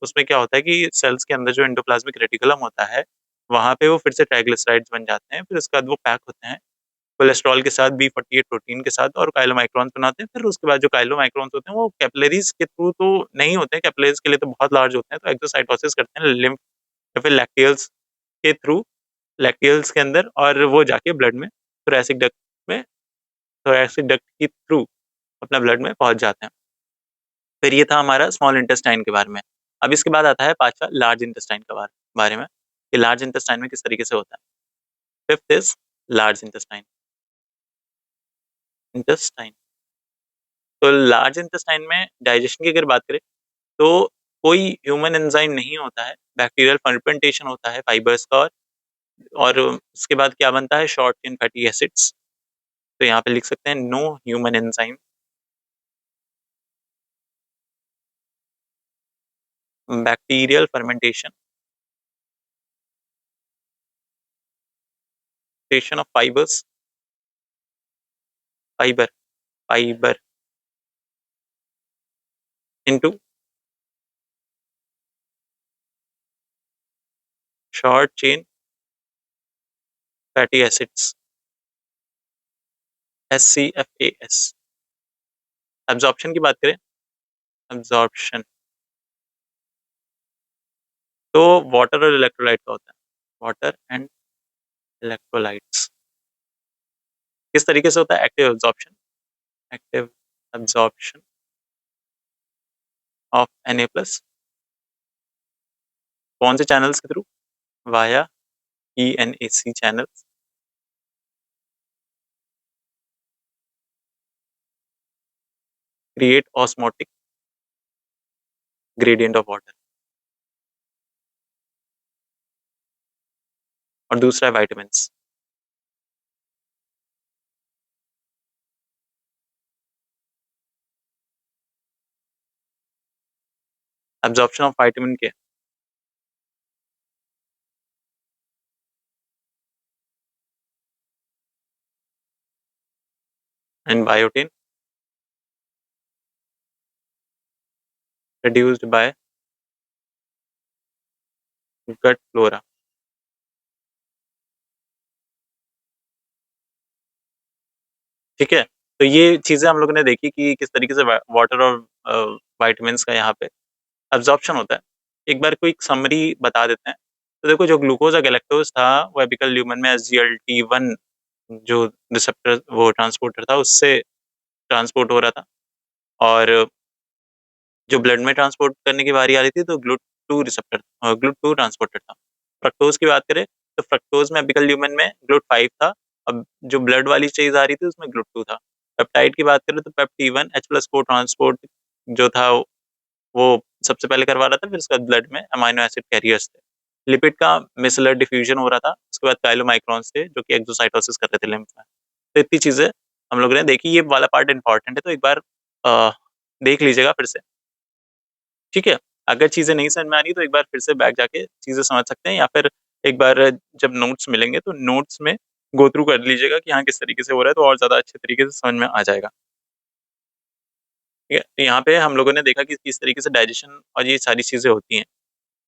उसमें क्या होता है कि सेल्स के अंदर जो एंडोप्लाज्मिक रेटिकुलम होता है वहां पे वो फिर से ट्राइग्लिसराइड्स बन जाते हैं। फिर उसके बाद वो पैक होते हैं कोलेस्ट्रॉल के साथ, B48 प्रोटीन के साथ, और काइलोमाइक्रॉन्स बनाते हैं। फिर उसके बाद जो काइलोमाइक्रॉन्स होते हैं वो कैपिलरीज के थ्रू तो नहीं होते हैं, कैपिलरीज के लिए तो बहुत लार्ज होते हैं, तो एक्सोसाइटोसिस करते हैं लिम्फ या फिर लैक्टियल्स के थ्रू, लैक्टियल्स के अंदर, और वो जाके ब्लड में में थोरैसिक डक्ट के थ्रू अपना ब्लड में पहुंच जाते हैं। फिर ये था हमारा स्मॉल इंटेस्टाइन के बारे में। अब इसके बाद आता है पांचवा लार्ज इंटेस्टाइन के बारे में, कि लार्ज इंटेस्टाइन में किस तरीके से होता है। Fifth is large intestine. तो लार्ज इंटेस्टाइन में डाइजेशन की अगर बात करें तो कोई ह्यूमन एंजाइम नहीं होता है, बैक्टीरियल फर्मेंटेशन होता है फाइबर्स का, और उसके बाद क्या बनता है, शॉर्ट चेन फैटी एसिड्स। तो यहाँ पे लिख सकते हैं no human enzyme, bacterial fermentation of fibre fibre into short chain fatty acids, SCFAS। Absorption की बात करें, एब्जॉर्प्शन तो वाटर और इलेक्ट्रोलाइट का होता है, वाटर एंड इलेक्ट्रोलाइट्स। किस तरीके से होता है active absorption? Active absorption of Na+, कौन से चैनल्स के through? Via ENAC channels, create osmotic gradient of water, और दूसरा है विटामिन्स। एब्जॉर्प्शन ऑफ विटामिन के, and biotin reduced by gut flora। ठीक है, तो ये चीजें हम लोगों ने देखी कि किस तरीके से वाटर और विटामिन्स का यहाँ पे एब्जॉर्प्शन होता है। एक बार कोई समरी बता देते हैं। तो देखो, जो ग्लूकोज और गैलेक्टोज था वो एपिकल ल्यूमन में SGLT1 जो रिसेप्टर वो ट्रांसपोर्टर था उससे ट्रांसपोर्ट हो रहा था, और जो ब्लड में ट्रांसपोर्ट करने की बारी आ रही थी तो GLUT2 रिसेप्टर GLUT2 ट्रांसपोर्टर था। फ्रक्टोज की बात करें तो फ्रक्टोज में एपिकल ल्यूमन में GLUT5 था। अब जो ब्लड वाली चीज आ रही थी उसमें GLUT2 था। पेप्टाइड की बात करें तो PEP-T1 H+ को ट्रांसपोर्ट जो था वो सबसे पहले करवा रहा था, फिर उसके बाद ब्लड में अमाइनो एसिड कैरियर्स थे। लिपिड का मिसलर डिफ्यूजन हो रहा था, उसके बाद काइलोमाइक्रॉन्स थे जो कि एक्सोसाइटोसिस कर रहे थे लिम्फ में। तो इतनी चीजें हम लोगों ने देखी। ये वाला पार्ट इंपॉर्टेंट है, तो एक बार अ, देख लीजिएगा फिर से। ठीक है, अगर चीजें नहीं समझ में आ रही तो एक बार फिर से बैक जाके चीजें समझ सकते हैं, या फिर एक बार जब नोट्स मिलेंगे तो नोट्स में गो थ्रू कर लीजिएगा कि हाँ किस तरीके से हो रहा है, तो और ज्यादा अच्छे तरीके से समझ में आ जाएगा। ठीक है, तो यहाँ पे हम लोगों ने देखा कि किस तरीके से डाइजेशन और ये सारी चीजें होती हैं।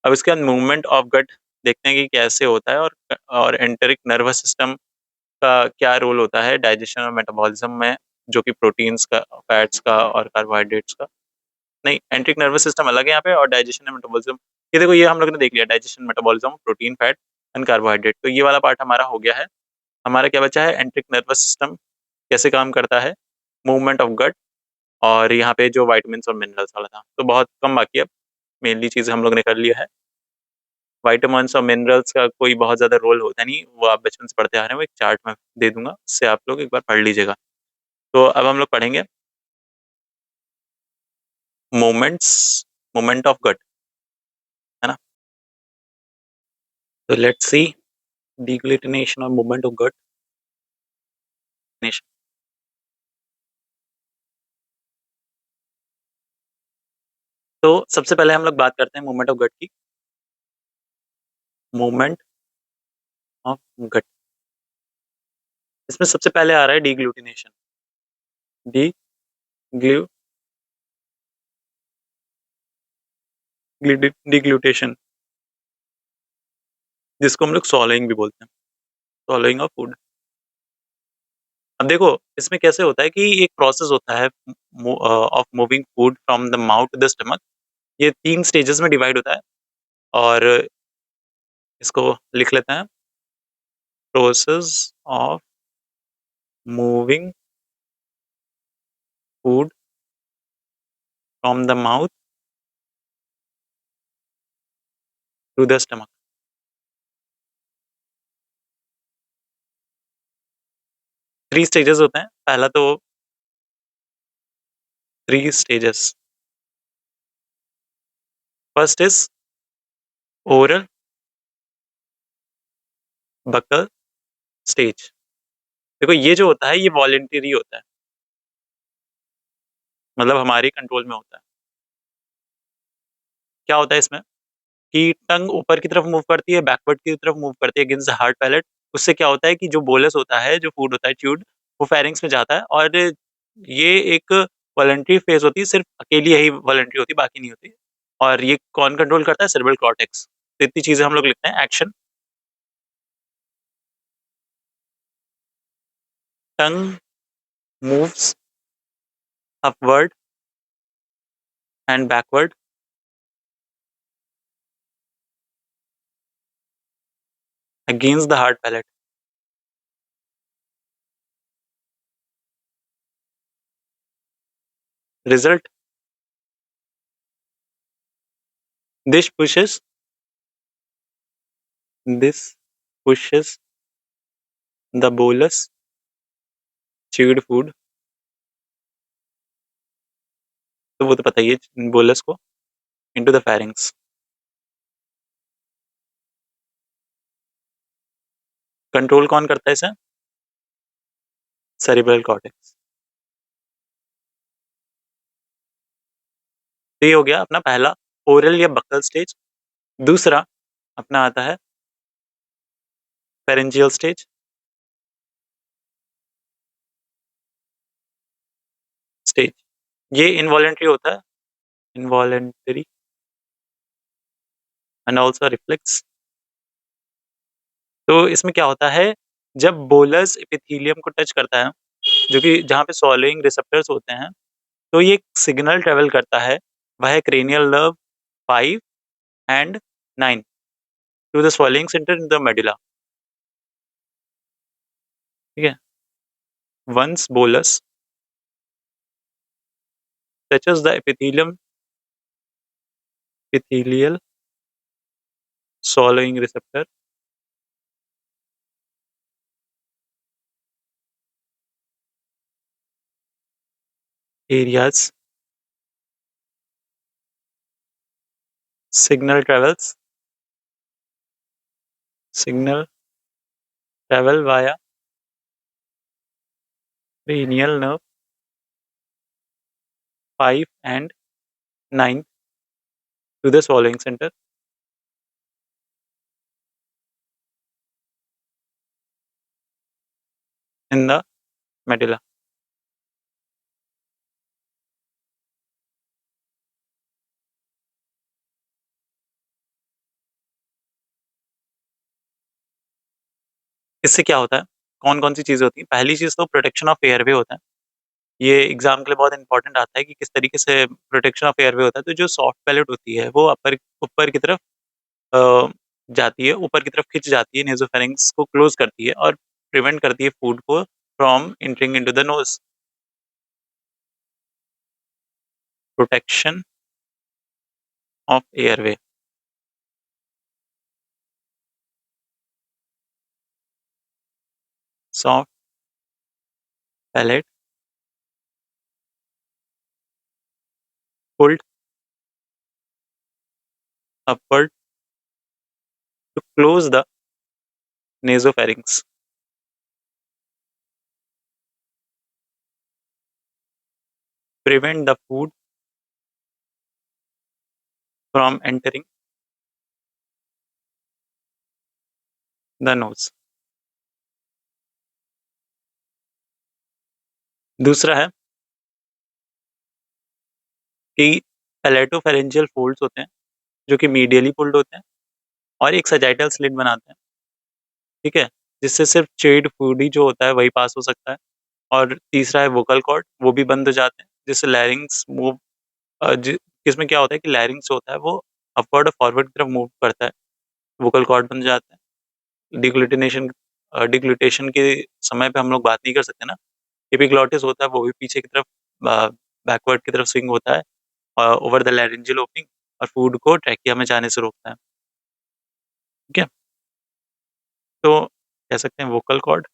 अब इसके बाद मूवमेंट ऑफ गट देखते हैं कि कैसे होता है, और एंटेरिक नर्वस सिस्टम का क्या रोल होता है डाइजेशन और मेटाबॉलिज्म में, जो कि प्रोटीन्स का, फैट्स का और कार्बोहाइड्रेट्स का। नहीं, एंट्रिक नर्वस सिस्टम अलग है यहाँ पे, और डाइजेशन एंड मेटाबॉलिज्म ये देखो, ये हम लोग ने देख लिया, digestion, metabolism, protein, fat and carbohydrate. तो ये वाला पार्ट हमारा हो गया है। हमारा क्या बचा है? एंट्रिक नर्वस सिस्टम कैसे काम करता है, मूवमेंट ऑफ गट, और यहाँ पे जो वाइटामिन और मिनरल्स वाला था। तो बहुत कम बाकी है, मेनली चीजें हम लोग ने कर लिया है। वाइटामिन और मिनरल्स का कोई बहुत ज्यादा रोल होता नहीं, वो आप बचपन से पढ़ते आ रहे हैं, वो एक चार्ट में दे दूंगा, उससे आप लोग एक बार पढ़ लीजिएगा। तो अब हम लोग पढ़ेंगे मोमेंट्स, मोमेंट ऑफ गट, है ना। तो लेट्स सी डिग्लूटिनेशन और मूवमेंट ऑफ गट। तो सबसे पहले हम लोग बात करते हैं मूवमेंट ऑफ गट की। मूवमेंट ऑफ गट, इसमें सबसे पहले आ रहा है डिग्लूटिनेशन। डिग्लूटेशन, जिसको हम लोग सॉलोइंग भी बोलते हैं, सॉलोइंग ऑफ फूड। अब देखो, इसमें कैसे होता है कि एक प्रोसेस होता है of moving food from the mouth to the stomach. ये 3 स्टेजेस में डिवाइड होता है, और इसको लिख लेते हैं, process of moving food from the mouth to the stomach. 3 stages होते हैं। पहला तो 3 stages, first is oral buccal stage. देखो, ये जो होता है ये वॉलेंटरी होता है, मतलब हमारे कंट्रोल में होता है। क्या होता है इसमें कि टंग ऊपर की तरफ मूव करती है, बैकवर्ड की तरफ मूव करती है अगेंस्ट द हार्ड पैलेट। उससे क्या होता है कि जो बोलस होता है, जो फूड होता है च्यूड, वो फेरिंग्स में जाता है, और ये एक वॉलंटरी फेज होती है, सिर्फ अकेली यही वॉलंटरी होती है, बाकी नहीं होती। और ये कौन कंट्रोल करता है? Cerebral cortex. तो इतनी चीजें हम लोग लिखते हैं। Action, tongue moves upward and backward against the hard palate. Result, this pushes this pushes the bolus chewed food, तो वो तो पता ही है बोलस को, into the pharynx. कंट्रोल कौन करता है इसे? Cerebral cortex. तो ये हो गया अपना पहला ओरल या बक्कल स्टेज. दूसरा अपना आता है फेरेंजियल स्टेज. स्टेज ये इनवॉलेंट्री होता है, इनवॉलेंटरी एंड ऑल्सो रिफ्लेक्स. तो इसमें क्या होता है, जब बोलस एपिथेलियम को टच करता है, जो कि जहाँ पे स्वॉलोइंग रिसेप्टर्स होते हैं, तो ये एक सिग्नल ट्रेवल करता है via cranial nerve 5 and 9 to the swallowing centre in the medulla. ठीक है. Once bolus touches the epithelial swallowing receptor, areas, signal travel via cranial nerve 5 and 9 to the swallowing center in the medulla. इससे क्या होता है, कौन-कौन सी चीज़ें होती हैं? पहली चीज़ तो प्रोटेक्शन ऑफ एयरवे होता है. ये एग्ज़ाम के लिए बहुत इंपॉर्टेंट आता है कि किस तरीके से प्रोटेक्शन ऑफ एयरवे होता है. तो जो सॉफ्ट पैलेट होती है, वो ऊपर की तरफ अ, जाती है, ऊपर की तरफ खिंच जाती है, नेज़ोफेरिंक्स को क्लोज़ करती है और प्रिवेंट करती है फूड को from entering into the nose. Protection of airway. Soft palate pulled upward to close the nasopharynx. Prevent the food from entering the nose. दूसरा है कि पैलेटोफेरेंजियल फोल्ड्स होते हैं, जो कि मीडियली पुल्ड होते हैं और एक सैजिटल स्लिट बनाते हैं. ठीक है? जिससे सिर्फ च्यूड फूड ही जो होता है वही पास हो सकता है. और तीसरा है वोकल कॉर्ड, वो भी बंद हो जाते हैं, जिससे लैरिंक्स मूव इसमें क्या होता है कि लैरिंक्स होता है वो अपवर्ड और फॉरवर्ड की तरफ मूव करता है, वोकल कॉर्ड बन जाता है. डिग्लुटेशन के समय पे हम लोग बात नहीं कर सकते ना. एपिग्लॉटिस होता है वो भी पीछे की तरफ बैकवर्ड की तरफ स्विंग होता है ओवर द लैरिंजियल ओपनिंग और फूड को ट्रैकिया में जाने से रोकता है. ठीक है. तो कह सकते हैं vocal cord,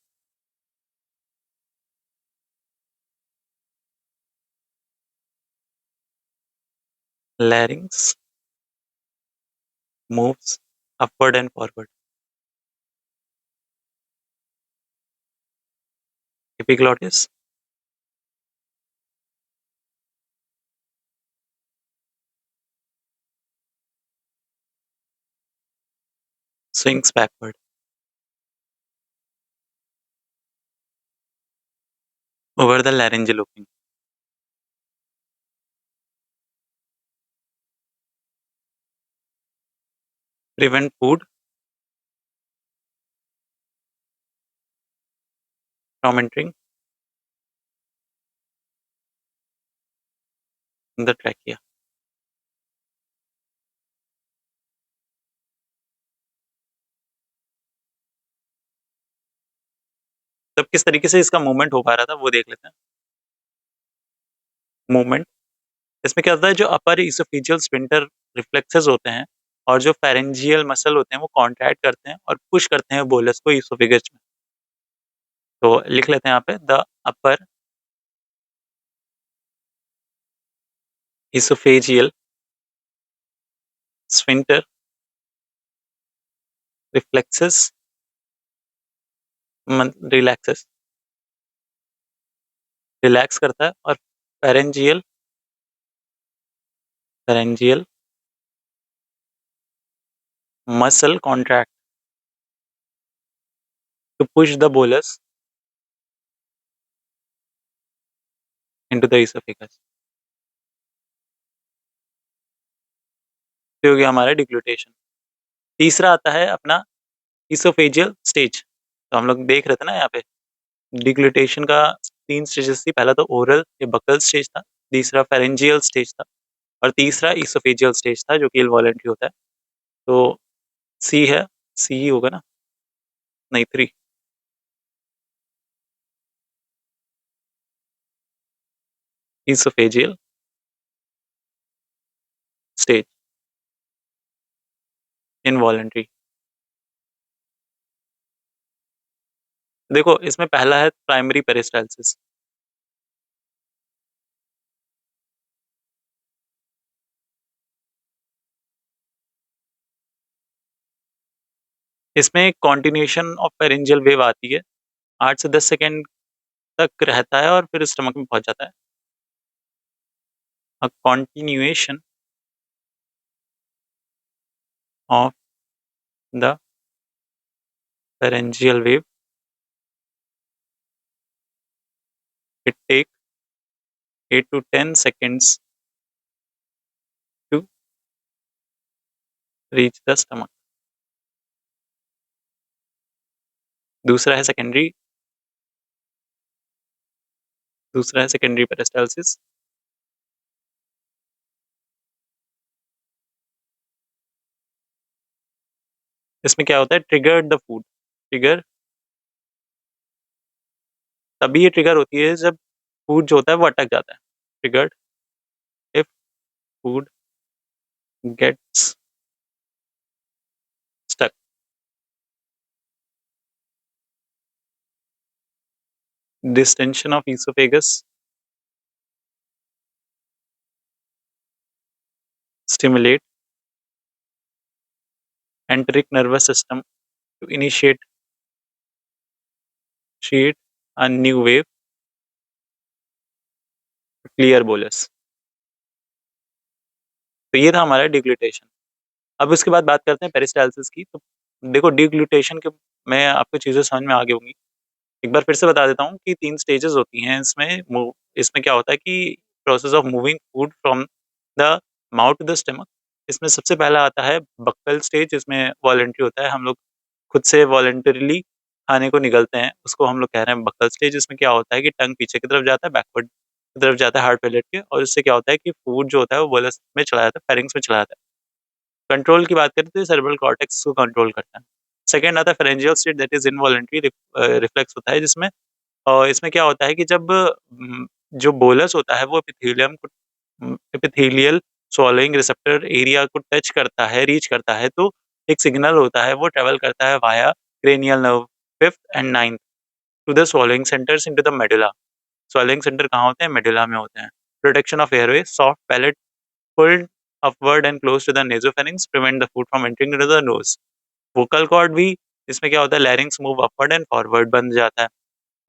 larynx moves upward and forward. Epiglottis swings backward over the laryngeal opening. Prevent food from entering the trachea. तब किस तरीके से इसका मूवमेंट हो पा रहा था वो देख लेते हैं. मूवमेंट इसमें क्या होता है, जो अपर इसोफेजियल स्फिंक्टर रिफ्लेक्सेस होते हैं और जो फेरेंजियल मसल होते हैं वो कॉन्ट्रैक्ट करते हैं और पुश करते हैं बोलस को इसोफेगस में। तो लिख लेते हैं यहाँ पे, the upper oesophageal sphincter reflexes relaxes relax करता है और pharyngeal pharyngeal muscle contract to push the bolus into the oesophagus. तो हो गया हमारा डिग्लूटेशन। तीसरा आता है अपना इसोफेजियल स्टेज। तो हम लोग देख रहे थे ना यहाँ पे, डिग्लूटेशन का 3 स्टेजेस थी। पहला तो ओरल या बक्कल स्टेज था, दूसरा फेरेंजियल स्टेज था और तीसरा इसोफेजियल स्टेज था जो कि इनवॉलंटरी होता है। तो सी है, सी ही होगा ना, नहीं 3। Oesophageal stage involuntary. देखो इसमें पहला है प्राइमरी पेरिस्टाल्सिस। इसमें कॉन्टिन्यूशन ऑफ फेरेंजियल वेव आती है, 8 से 10 सेकंड तक रहता है और फिर स्टमक में पहुंच जाता है। A continuation of the pharyngeal wave, it takes 8 to 10 seconds to reach the stomach। दूसरा है सेकेंडरी, दूसरा है सेकेंडरी पेरिस्टाल्सिस। इसमें क्या होता है, ट्रिगर द फूड। ट्रिगर तभी ये ट्रिगर होती है जब फूड जो होता है वो अटक जाता है। Triggered if food gets stuck. Distension of oesophagus stimulate enteric nervous system to initiate a new wave to clear bolus। तो ये था हमारा डिग्लूटेशन। अब इसके बाद बात करते हैं पेरिस्टाल्सिस की। तो देखो डिग्लूटेशन के मैं आपको चीज़ें समझ में आ गई होंगी। एक बार फिर से बता देता हूँ कि 3 स्टेजेस होती हैं इसमें। इसमें क्या होता है कि process of moving food from the mouth to the stomach. इसमें सबसे पहला आता है बक्कल स्टेज, इसमें वॉलंटरी होता है, हम लोग खुद से वॉलंटरीली खाने को निगलते हैं, उसको हम लोग कह रहे हैं बक्कल स्टेज। इसमें क्या होता है कि टंग पीछे की तरफ जाता है, बैकवर्ड की तरफ जाता है हार्ड पैलेट के, और इससे क्या होता है कि फूड जो होता है वो बोलस में चला जाता है, फेरिंग्स में चला जाता है। कंट्रोल की बात करें तो ये सेरेब्रल कॉर्टेक्स को कंट्रोल करता है। सेकंड आता है pharyngeal state, that is involuntary reflex होता है, जिसमें इसमें क्या होता है कि जब जो बोलस होता है वो एपिथेलियम को एपिथेलियल स्वॉलोइंग रिसेप्टर एरिया को टच करता है, रीच करता है, तो एक सिग्नल होता है वो ट्रेवल करता है via cranial nerve fifth and ninth to the swallowing centres into the medulla. Swallowing centre कहाँ होते हैं, मेडुला में होते हैं। Protection of airway, soft palate pulled upward and close to the nasopharynx prevent the food from entering into the nose। vocal cord भी, इसमें क्या होता है, larynx move upward and forward बन जाता है।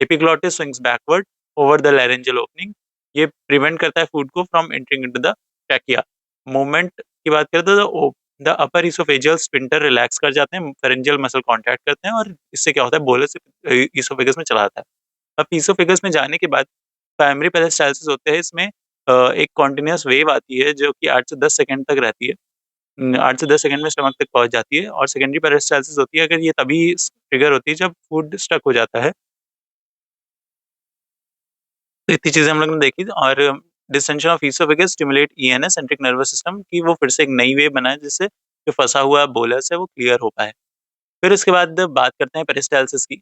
epiglottis swings backward over the laryngeal opening, ये prevent करता है food को from entering into the trachea। movement की बात करें तो the upper esophageal sphincter relax कर जाते हैं, pharyngeal muscle contract करते हैं और इससे क्या होता है, bolus esophagus में चला जाता है। अब esophagus में जाने के बाद प्राइमरी पेरिस्टाल्सिस होते हैं। इसमें एक कॉन्टिन्यूअस वेव आती है जो कि 8 से 10 सेकंड तक रहती है। 8 से 10 सेकंड में स्टमक तक पहुंच जाती है। और सेकेंडरी पेरिस्टाल्सिस होती है अगर ये तभी ट्रिगर होती है जब फूड स्टक हो जाता है। तो इतनी चीजें हम लोग ने देखी। और distension of oesophagus stimulate ENS centric nervous system की वो फिर से एक नई वेव बनाए जिससे जो फंसा हुआ बोलस है वो क्लियर हो पाए। फिर उसके बाद बात करते हैं पेरिस्टाल्सिस की।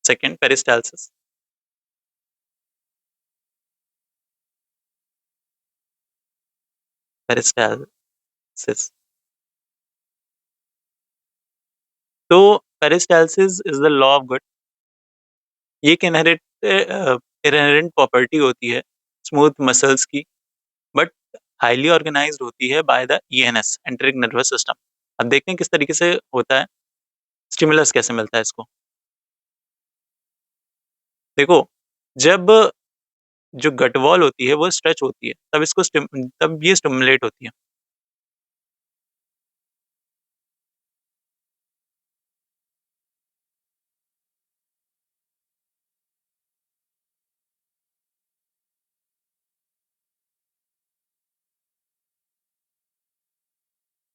Second peristalsis, peristalsis. तो peristalsis is the law of gut. ये एक इनहेरेंट प्रॉपर्टी होती है स्मूथ मसल्स की, बट हाईली ऑर्गेनाइज्ड होती है by the ENS, enteric nervous system. अब देखते हैं किस तरीके से होता है, स्टिमुलस कैसे मिलता है इसको। देखो, जब जो गट वॉल होती है वो स्ट्रेच होती है, तब ये स्टिमुलेट होती है।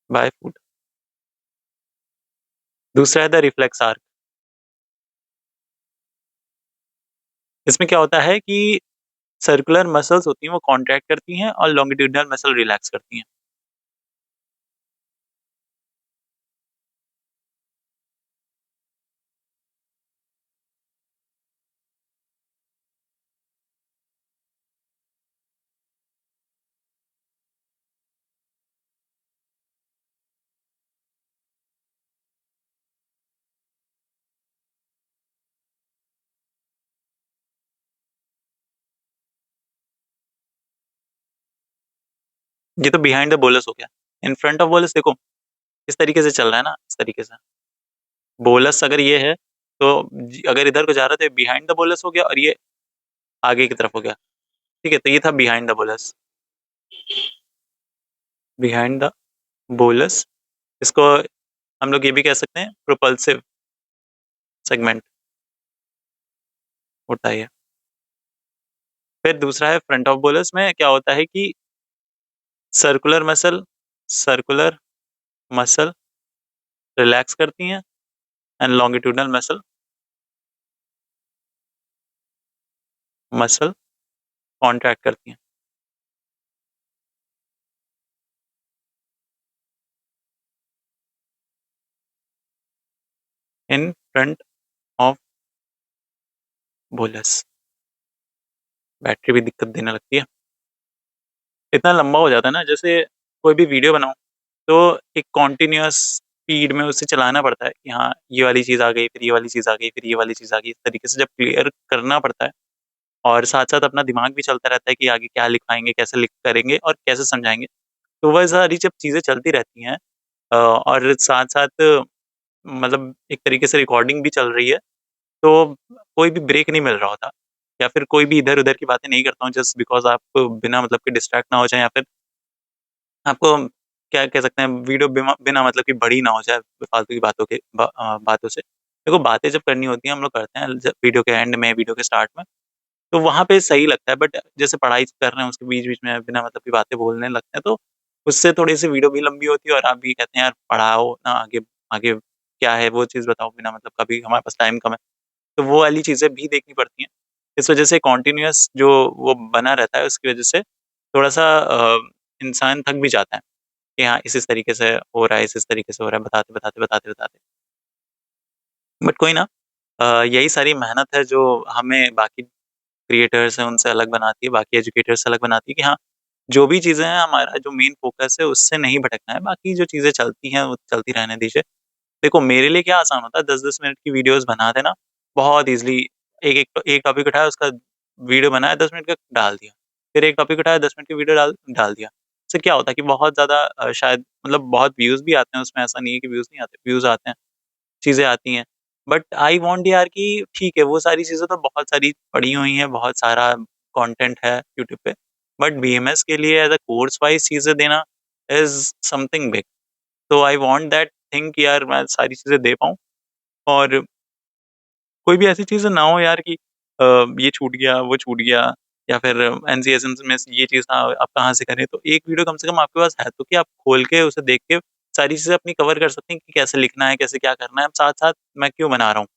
By food. दूसरा है द रिफ्लेक्स आर्क। इसमें क्या होता है कि सर्कुलर मसल्स होती हैं वो कॉन्ट्रैक्ट करती हैं और लॉन्गिट्यूडिनल मसल रिलैक्स करती हैं। ये तो बिहाइंड द बोलस हो गया। इन फ्रंट ऑफ बोलस देखो इस तरीके से चल रहा है ना, इस तरीके से। बोलस अगर ये है तो अगर इधर को जा रहा है तो बिहाइंड द बोलस हो गया, और ये आगे की तरफ हो गया। ठीक है, तो ये था behind the bolus. Behind the bolus, इसको हम लोग ये भी कह सकते हैं प्रोपल्सिव सेगमेंट होता है ये। फिर दूसरा है फ्रंट ऑफ बोलस में क्या होता है कि circular muscle circular muscle relax करती हैं एंड लॉन्गिट्यूडनल मसल कॉन्ट्रैक्ट करती हैं। In front of bolus. Battery भी दिक्कत देने लगती है, इतना लंबा हो जाता है ना। जैसे कोई भी वीडियो बनाओ तो एक कॉन्टिन्यूअस स्पीड में उसे चलाना पड़ता है कि हाँ ये वाली चीज़ आ गई, फिर ये वाली चीज़ आ गई, फिर ये वाली चीज़ आ गई। इस तरीके से जब क्लियर करना पड़ता है, और साथ-साथ अपना दिमाग भी चलता रहता है कि आगे क्या लिखवाएँगे, कैसे लिख करेंगे और कैसे समझाएँगे। तो वह सारी जब चीज़ें चलती रहती हैं और साथ-साथ मतलब एक तरीके से रिकॉर्डिंग भी चल रही है, तो कोई भी ब्रेक नहीं मिल रहा होता, या फिर कोई भी इधर-उधर की बातें नहीं करता हूँ जस्ट बिकॉज़ आप बिना मतलब के डिस्ट्रैक्ट ना हो जाएँ, या फिर आपको क्या कह सकते हैं वीडियो बिना मतलब की बड़ी ना हो जाए फालतू की बातों से। देखो बातें जब करनी होती हैं हम लोग करते हैं जब वीडियो के एंड में, वीडियो के स्टार्ट में, तो वहाँ पे सही लगता है। बट जैसे पढ़ाई कर रहे हैं उसके बीच-बीच में बिना मतलब की बातें बोलने लगते हैं, तो उससे थोड़ी-सी वीडियो भी लंबी होती है और आप भी कहते हैं यार पढ़ाओ ना, आगे आगे क्या है वो चीज़ बताओ, बिना मतलब का भी हमारे पास टाइम कम है। तो वो वाली चीज़ें भी देखनी पड़ती हैं। इस वज़ह से कंटीन्यूअस जो वो बना रहता है उसकी वज़ह से थोड़ा-सा इंसान थक भी जाता है कि हाँ, इस तरीके से हो रहा है, इस तरीके से हो रहा है, बताते-बताते। बट कोई ना, यही सारी मेहनत है जो हमें बाकी क्रिएटर्स हैं उनसे अलग बनाती है, बाकी एजुकेटर्स से अलग बनाती है कि हाँ, जो भी चीज़ें हैं हमारा जो मेन फ़ोकस है उससे नहीं भटकना है, बाकी जो चीज़ें चलती हैं वो चलती रहने दीजिए। देखो मेरे लिए क्या आसान होता है, 10-10 मिनट की वीडियोज़ बना देना, बहुत ईज़िली एक टॉपिक उठाया उसका वीडियो बनाया 10 मिनट का डाल दिया। फिर एक टॉपिक उठाया 10 मिनट की वीडियो डाल डाल दिया। इससे क्या होता है कि बहुत ज़्यादा शायद मतलब बहुत व्यूज़ भी आते हैं उसमें, ऐसा नहीं है कि व्यूज़ नहीं आते, व्यूज़ आते हैं, चीज़ें आती हैं। बट आई वांट यार कि ठीक है वो सारी चीज़ें तो बहुत सारी पड़ी हुई हैं, बहुत सारा कंटेंट है यूट्यूब पे। बट बीएमएस के लिए एज़ अ कोर्स वाइज़ चीज़ें देना इज़ समथिंग बिग। तो आई वांट दैट थिंग कि यार मैं सारी चीज़ें दे पाऊँ, और कोई भी ऐसी चीज़ ना हो यार कि ये छूट गया, वो छूट गया, या फिर एनसीएसएम में ये चीज़ था, अब कहाँ से करें? तो एक वीडियो कम से कम आपके पास है तो कि आप खोल के उसे देख के सारी चीज़ें अपनी कवर कर सकते हैं कि कैसे लिखना है, कैसे क्या करना है। अब साथ-साथ मैं क्यों बना रहा हूँ?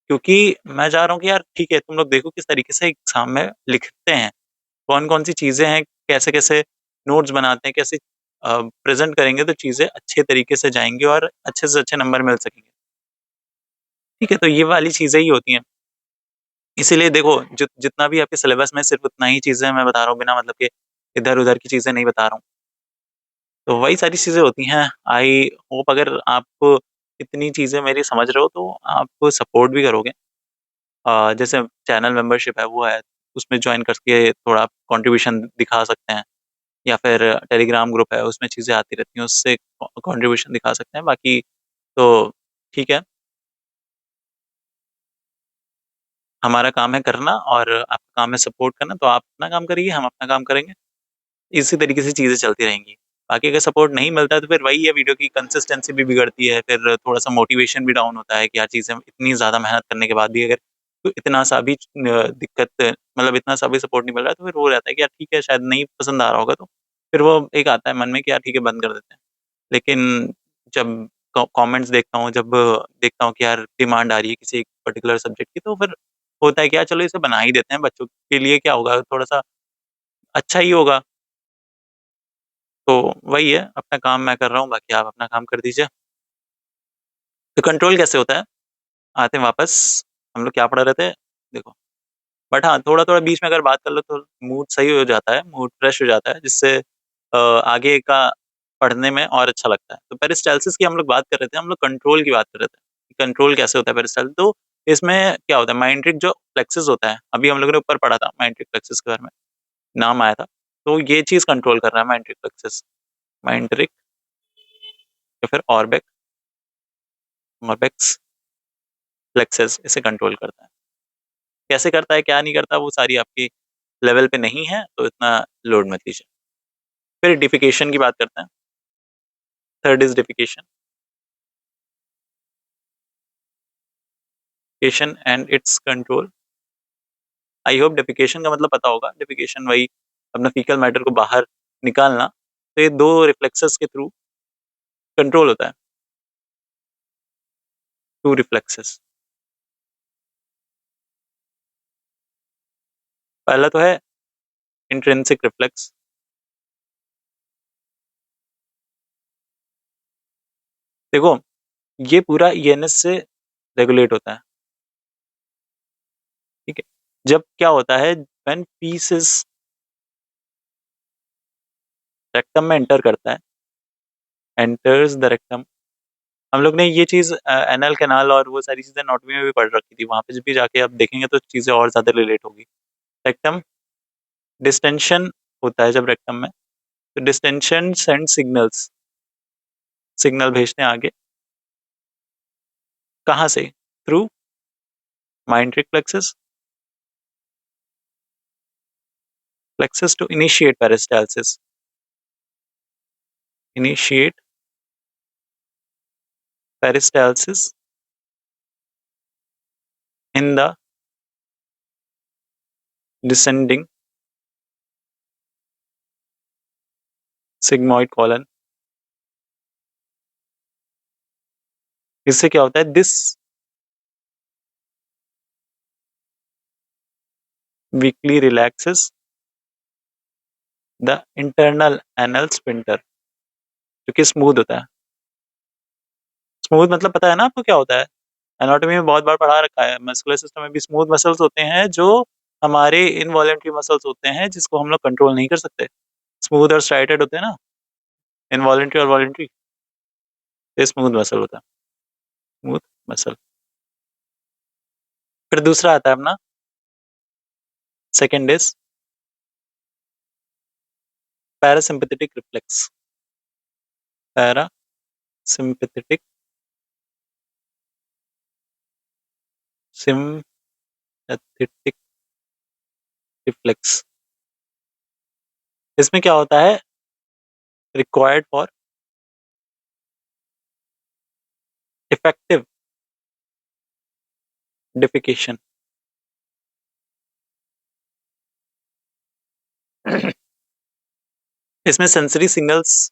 क्योंकि मैं चाह रहा हूँ कि यार ठीक है, तुम लोग देखो किस तरीके से एग्ज़ाम में लिखते हैं। कौन-कौन सी चीज़ें हैं, कैसे-कैसे नोट्स बनाते हैं, कैसे प्रेज़ेंट करेंगे तो चीज़ें अच्छे तरीके से जाएँगी और अच्छे से अच्छे नंबर मिल सकेंगे। ठीक है? तो ये वाली चीज़ें ही होती हैं। इसीलिए देखो जितना भी आपके सिलेबस में सिर्फ़ उतना ही चीज़ें मैं बता रहा हूँ, बिना मतलब के इधर-उधर की चीज़ें नहीं बता रहा हूँ। तो वही सारी चीज़ें होती हैं। आई होप अगर आप इतनी चीज़ें मेरी समझ रहे हो तो आप सपोर्ट भी करोगे। जैसे चैनल मेंबरशिप है वो है, उसमें जॉइन करके थोड़ा कंट्रीब्यूशन दिखा सकते हैं, या फिर टेलीग्राम ग्रुप है उसमें चीज़ें आती रहती हैं, उससे कंट्रीब्यूशन दिखा सकते हैं। बाकी तो ठीक है, हमारा काम है करना और आपका काम है सपोर्ट करना, तो आप अपना काम करिए, हम अपना काम करेंगे। इसी तरीके से चीज़ें चलती रहेंगी। बाकी अगर सपोर्ट नहीं मिलता है तो फिर वही है, वीडियो की कंसिस्टेंसी भी बिगड़ती है, फिर थोड़ा-सा मोटिवेशन भी डाउन होता है कि यार चीज़ें इतनी ज़्यादा मेहनत करने के बाद भी अगर तो इतना सा भी दिक्कत, मतलब इतना सा भी सपोर्ट नहीं मिल रहा है, तो फिर वो रहता है कि यार ठीक है, शायद नहीं पसंद आ रहा होगा, तो फिर वो एक आता है मन में कि यार ठीक है, बंद कर देते हैं। लेकिन जब कमेंट्स देखता हूँ, जब देखता हूँ कि यार डिमांड आ रही है किसी एक पर्टिकुलर सब्जेक्ट की, तो फिर होता है कि यार चलो इसे बना ही देते हैं, बच्चों के लिए क्या होगा, थोड़ा-सा अच्छा ही होगा। तो वही है, अपना काम मैं कर रहा हूँ, बाकी आप अपना काम कर दीजिए। तो कंट्रोल कैसे होता है? आते हैं वापस, हम लोग क्या पढ़ रहे थे? देखो, बट हाँ, थोड़ा-थोड़ा बीच में अगर बात कर लो तो मूड सही हो जाता है, मूड फ्रेश हो जाता है, जिससे आगे का पढ़ने में और अच्छा लगता है। तो पेरिस्टाल्सिस की हम लोग बात कर रहे थे, हम लोग कंट्रोल की बात कर रहे थे। कंट्रोल कैसे होता है पेरिस्टाल्सिस? तो इसमें क्या होता है, माइंड ट्रिक जो प्लेक्सिस होता है, अभी हम लोगों ने ऊपर पढ़ा था माइंड ट्रिक प्लेक्सिस के बारे में, नाम आया था। तो ये चीज़ कंट्रोल कर रहा है mind trick plexus. Mind trick या फिर ऑर्बिक्स प्लेक्सस इसे कंट्रोल करता है। कैसे करता है, क्या नहीं करता, वो सारी आपकी लेवल पे नहीं है, तो इतना लोड मत लीजिए। फिर डिफिकेशन की बात करते हैं। Third is defecation. Defecation and it's control. I hope defecation का मतलब पता होगा। डिफिकेशन वही अपना फीकल मैटर को बाहर निकालना। तो ये दो रिफ्लेक्सेस के थ्रू कंट्रोल होता है। Two reflexes. पहला तो है इंट्रिंसिक रिफ्लेक्स। देखो, ये पूरा ईएनएस से रेगुलेट होता है। ठीक है, जब क्या होता है, व्हेन पीसेस रेक्टम में एंटर करता है, एंटर्स द रेक्टम। हम लोग ने ये चीज़ एनल कैनाल और वो सारी चीज़ें एनाटॉमी में भी पढ़ रखी थी। वहाँ पे जब भी जाके आप देखेंगे तो चीज़ें और ज़्यादा रिलेट होगी। रेक्टम डिस्टेंशन होता है जब रेक्टम में, तो डिस्टेंशन सेंड सिग्नल्स, सिग्नल भेजते हैं आगे। कहाँ से? Through myenteric plexus. Plexus to initiate peristalsis. Initiate peristalsis in the descending sigmoid colon. इससे क्या होता है, this weakly relaxes the internal anal sphincter, जो कि स्मूथ होता है। स्मूथ मतलब पता है ना आपको क्या होता है? एनाटॉमी में बहुत बार पढ़ा रखा है। मस्कुलर सिस्टम में भी स्मूथ मसल्स होते हैं जो हमारे इनवॉलंटरी मसल्स होते हैं, जिसको हम लोग कंट्रोल नहीं कर सकते। स्मूथ और स्ट्राइटेड होते हैं ना, इनवॉलंटरी और वॉलंटरी। ये स्मूथ मसल होता है, स्मूथ मसल। फिर दूसरा आता है अपना, second is parasympathetic reflex. Parasympathetic sympathetic reflex. इसमें क्या होता है, रिक्वायर्ड फॉर इफेक्टिव डिफिकेशन। इसमें सेंसरी सिग्नल्स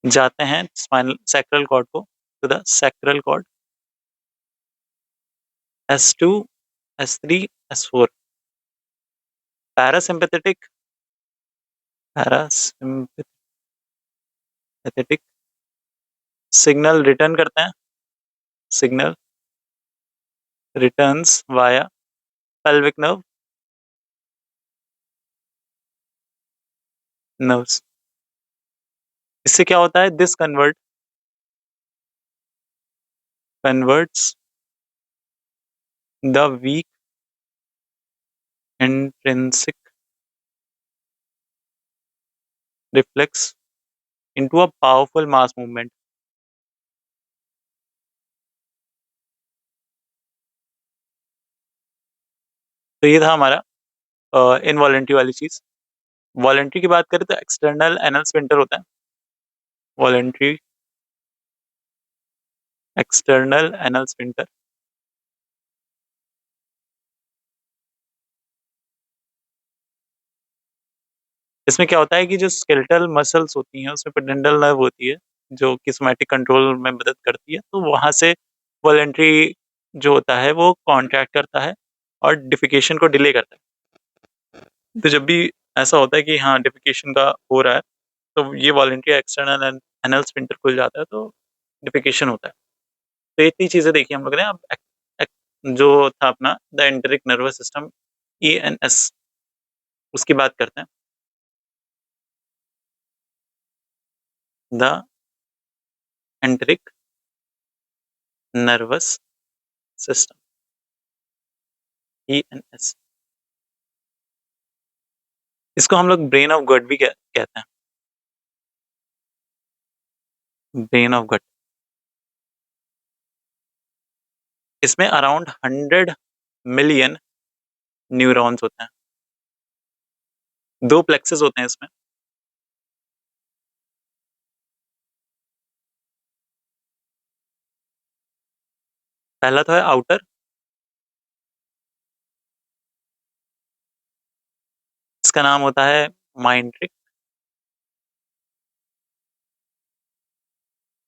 जाते हैं स्पाइनल सैक्रल कॉर्ड को, to the sacral cord. S2, S3, S4। Parasympathetic parasympathetic signal return करते हैं, signal returns via pelvic nerve, nerves. इससे क्या होता है? This converts the weak intrinsic reflex into a powerful mass movement. तो ये था हमारा इनवॉलेंटरी वाली चीज। वॉलेंटरी की बात करें तो एक्सटर्नल एनल स्फिंक्टर होता है। Voluntary external anal sphincter. इसमें क्या होता है कि जो स्केलेटल मसल्स होती हैं उसमें पेडेंटल नर्व होती है जो कि सोमैटिक कंट्रोल में मदद करती है, तो वहां से वॉलेंटरी जो होता है वो कॉन्ट्रैक्ट करता है और डिफिकेशन को डिले करता है। तो जब भी ऐसा होता है कि हाँ डिफिकेशन का हो रहा है, तो ये वॉलेंटरी एक्सटर्नल एनल स्फिंक्टर खुल जाता है, तो डिफिकेशन होता है। तो इतनी चीजें देखी हम लोग ने। अब जो था अपना the enteric nervous system, ENS, उसकी बात करते हैं। The enteric nervous system, ENS। इसको हम लोग ब्रेन ऑफ गॉड भी कहते हैं। Brain of God. इसमें अराउंड 100 मिलियन न्यूरॉन्स होते हैं। दो प्लेक्सेस होते हैं इसमें। पहला तो है आउटर, इसका नाम होता है myenteric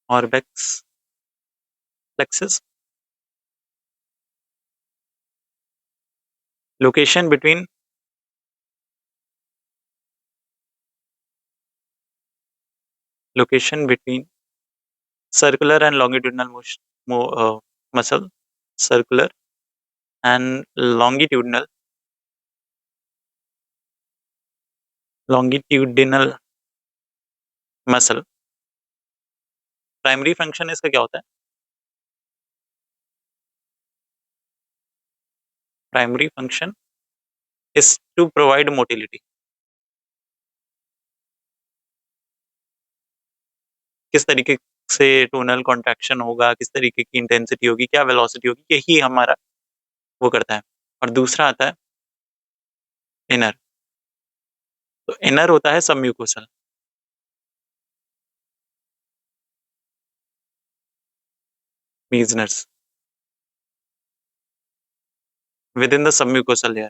Auerbach's plexus. Location between location between circular and longitudinal muscle, circular and longitudinal muscle. Primary function इसका क्या होता है? Primary function is to provide motility. किस तरीके से टोनल कॉन्ट्रैक्शन होगा, किस तरीके की इंटेंसिटी होगी, क्या वेलोसिटी होगी, यही हमारा वो करता है। और दूसरा आता है इनर। तो इनर होता है submucosal. Meissner's within the submucosal layer.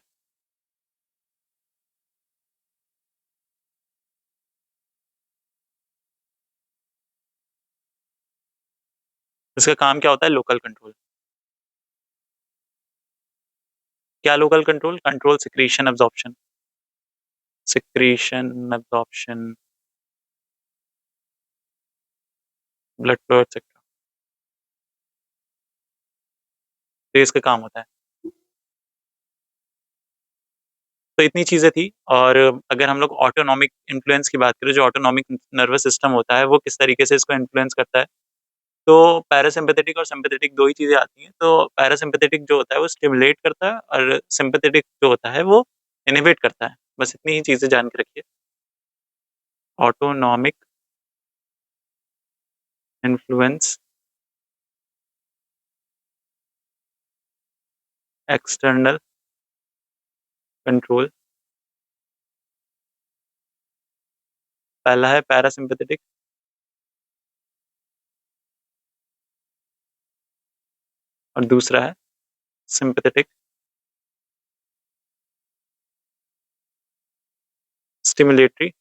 इसका काम क्या होता है? Local control. क्या local control? Control secretion absorption, secretion absorption, blood flow etcetera. तो ये इसका काम होता है। तो इतनी चीजें थी। और अगर हम लोग ऑटोनॉमिक इन्फ्लुएंस की बात करें, जो ऑटोनॉमिक नर्वस सिस्टम होता है वो किस तरीके से इसको इन्फ्लुएंस करता है, तो पैरासिम्पैथेटिक और सिम्पैथेटिक दो ही चीजें आती हैं। तो पैरासिम्पैथेटिक जो होता है वो स्टिमुलेट करता है और सिम्पैथेटिक जो होता है वो इनहिबिट करता है। बस इतनी ही चीजें जान के रखिए। Autonomic influence, external control. पहला है पैरासिम्पैथेटिक और दूसरा है सिम्पैथेटिक स्टिमुलेटरी,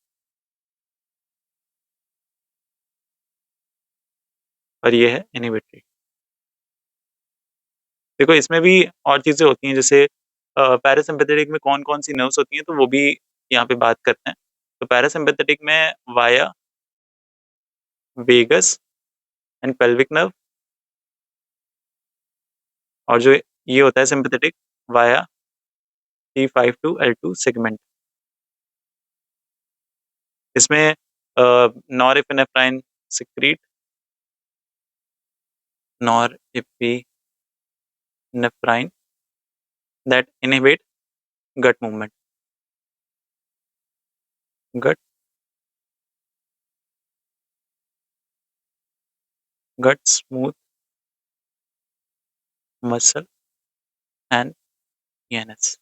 और ये है इनहिबिटरी। देखो इसमें भी और चीजें होती हैं, जैसे पैरासिम्पैथेटिक में कौन कौन सी नर्व्स होती हैं, तो वो भी यहाँ पे बात करते हैं। तो पैरासिम्पैथेटिक में via, vagus and pelvic nerve. और जो ये होता है sympathetic, via T5 to L2 segment. इसमें norepinephrine secrete, norepinephrine that inhibit gut movement, gut gut smooth muscle and ENS।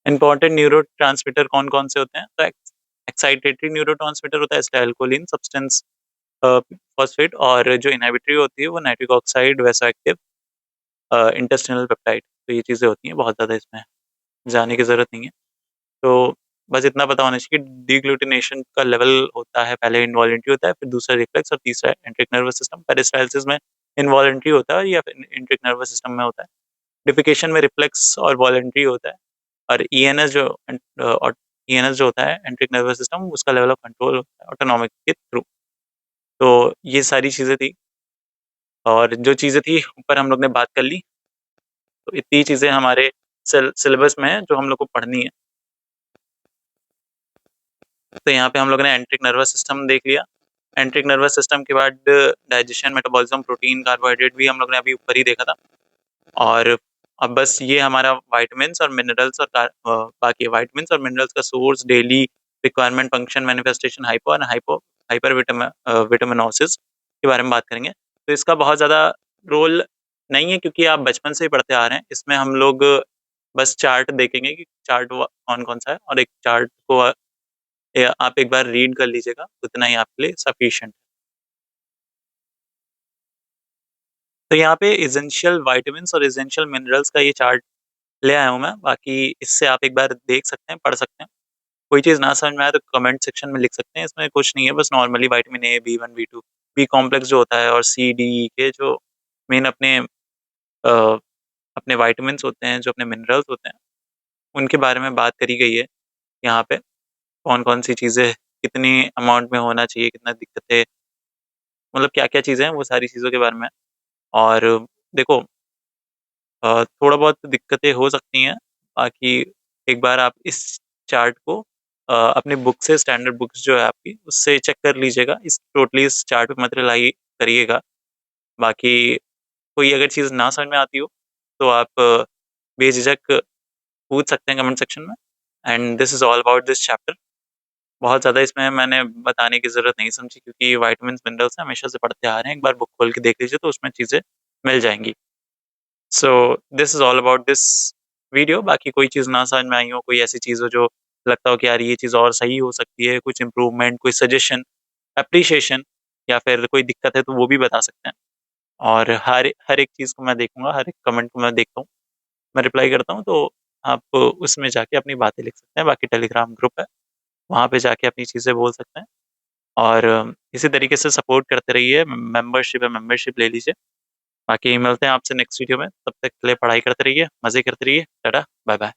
Important neurotransmitter कौन-कौन से होते हैं? तो एक्साइटेटरी न्यूरोट्रांसमीटर होता है एसिटाइलकोलिन, सब्सटेंस फॉस्फेट, और जो इनहिबिटरी होती है वो नाइट्रिक ऑक्साइड, वैसोएक्टिव, इंटेस्टिनल पेप्टाइड। तो ये चीज़ें होती हैं, बहुत ज़्यादा इसमें जाने की ज़रूरत नहीं है। तो बस इतना पता होना चाहिए कि डिग्लूटिनेशन का लेवल होता है, पहले इनवॉलंटरी होता है, फिर दूसरा रिफ्लेक्स, और तीसरा एंट्रिक नर्वस सिस्टम। पेरिस्टालसिस में इनवॉलंटरी होता है या फिर एंट्रिक नर्वस सिस्टम में होता है। डिफिकेशन में रिफ्लेक्स और वॉलंटरी होता है। और ईएनएस जो होता है एंट्रिक नर्वस सिस्टम, उसका लेवल ऑफ कंट्रोल होता है ऑटोनॉमिक के थ्रू। तो ये सारी चीज़ें थी, और जो चीज़ें थी ऊपर हम लोग ने बात कर ली। तो इतनी चीज़ें हमारे सिलेबस में है जो हम लोग को पढ़नी है। तो यहाँ पे हम लोगों ने एंट्रिक नर्वस सिस्टम देख लिया। एंट्रिक नर्वस सिस्टम के बाद डाइजेशन, मेटाबॉलिज्म, प्रोटीन, कार्बोहाइड्रेट भी हम लोग ने अभी ऊपर ही देखा था। और अब बस ये हमारा विटामिन्स और मिनरल्स और बाकी विटामिन्स और मिनरल्स का source, daily requirement, function, manifestation, hyper vitaminosis के बारे में बात करेंगे। तो इसका बहुत ज़्यादा रोल नहीं है, क्योंकि आप बचपन से ही पढ़ते आ रहे हैं। इसमें हम लोग बस चार्ट देखेंगे कि चार्ट कौन-कौन सा है, और एक चार्ट को आप एक बार रीड कर लीजिएगा, उतना ही आपके लिए सफिशिएंट। तो यहाँ पे एसेंशियल विटामिन्स और एसेंशियल मिनरल्स का ये चार्ट ले आया हूँ मैं। बाकी इससे आप एक बार देख सकते हैं, पढ़ सकते हैं। कोई चीज़ ना समझ में आए तो कमेंट सेक्शन में लिख सकते हैं। इसमें कुछ नहीं है, बस normally vitamin A, B one, B two, B complex जो होता है, और सी, डी, ई के जो मेन अपने विटामिन्स होते हैं, जो अपने मिनरल्स होते हैं, उनके बारे में बात करी गई है यहाँ पे। कौन-कौन सी चीज़ें कितनी अमाउंट में होना चाहिए, कितना दिक्कतें, मतलब क्या-क्या चीज़ें हैं, वो सारी चीज़ों के बारे में। और देखो, थोड़ा बहुत दिक्कतें हो सकती हैं, बाकी एक बार आप इस चार्ट को अपनी बुक से, स्टैंडर्ड बुक्स जो है आपकी, उससे चेक कर लीजिएगा। इस चार्ट पे मत रिलाई करिएगा। बाकी कोई अगर चीज़ ना समझ में आती हो, तो आप बेझिझक पूछ सकते हैं कमेंट सेक्शन में। And this is all about this chapter. बहुत ज़्यादा इसमें मैंने बताने की ज़रूरत नहीं समझी, क्योंकि विटामिन्स, मिनरल्स हमेशा से पढ़ते आ रहे हैं। एक बार बुक खोल के देख लीजिए, तो उसमें चीज़ें मिल जाएँगी। So this is all about this video. बाकी कोई चीज़ ना समझ में आई हो, कोई ऐसी चीज़ हो जो लगता हो कि यार ये चीज़ और सही हो सकती है, कुछ इम्प्रूवमेंट, कोई सजेशन, एप्रिशिएशन, या फिर कोई दिक्कत है, तो वो भी बता सकते हैं। और हर हर एक चीज़ को मैं देखूँगा, हर एक कमेंट को मैं देखता हूँ, मैं रिप्लाई करता हूँ। तो आप उसमें जाके अपनी बातें लिख सकते हैं। बाकी टेलीग्राम ग्रुप है, वहाँ पे जाके अपनी चीज़ें बोल सकते हैं। और इसी तरीके से सपोर्ट करते रहिए। मेंबरशिप है, मेंबरशिप ले लीजिए। बाकी मिलते हैं आपसे नेक्स्ट वीडियो में। तब तक के लिए पढ़ाई करते रहिए, मज़े करते रहिए। टाटा, बाय-बाय।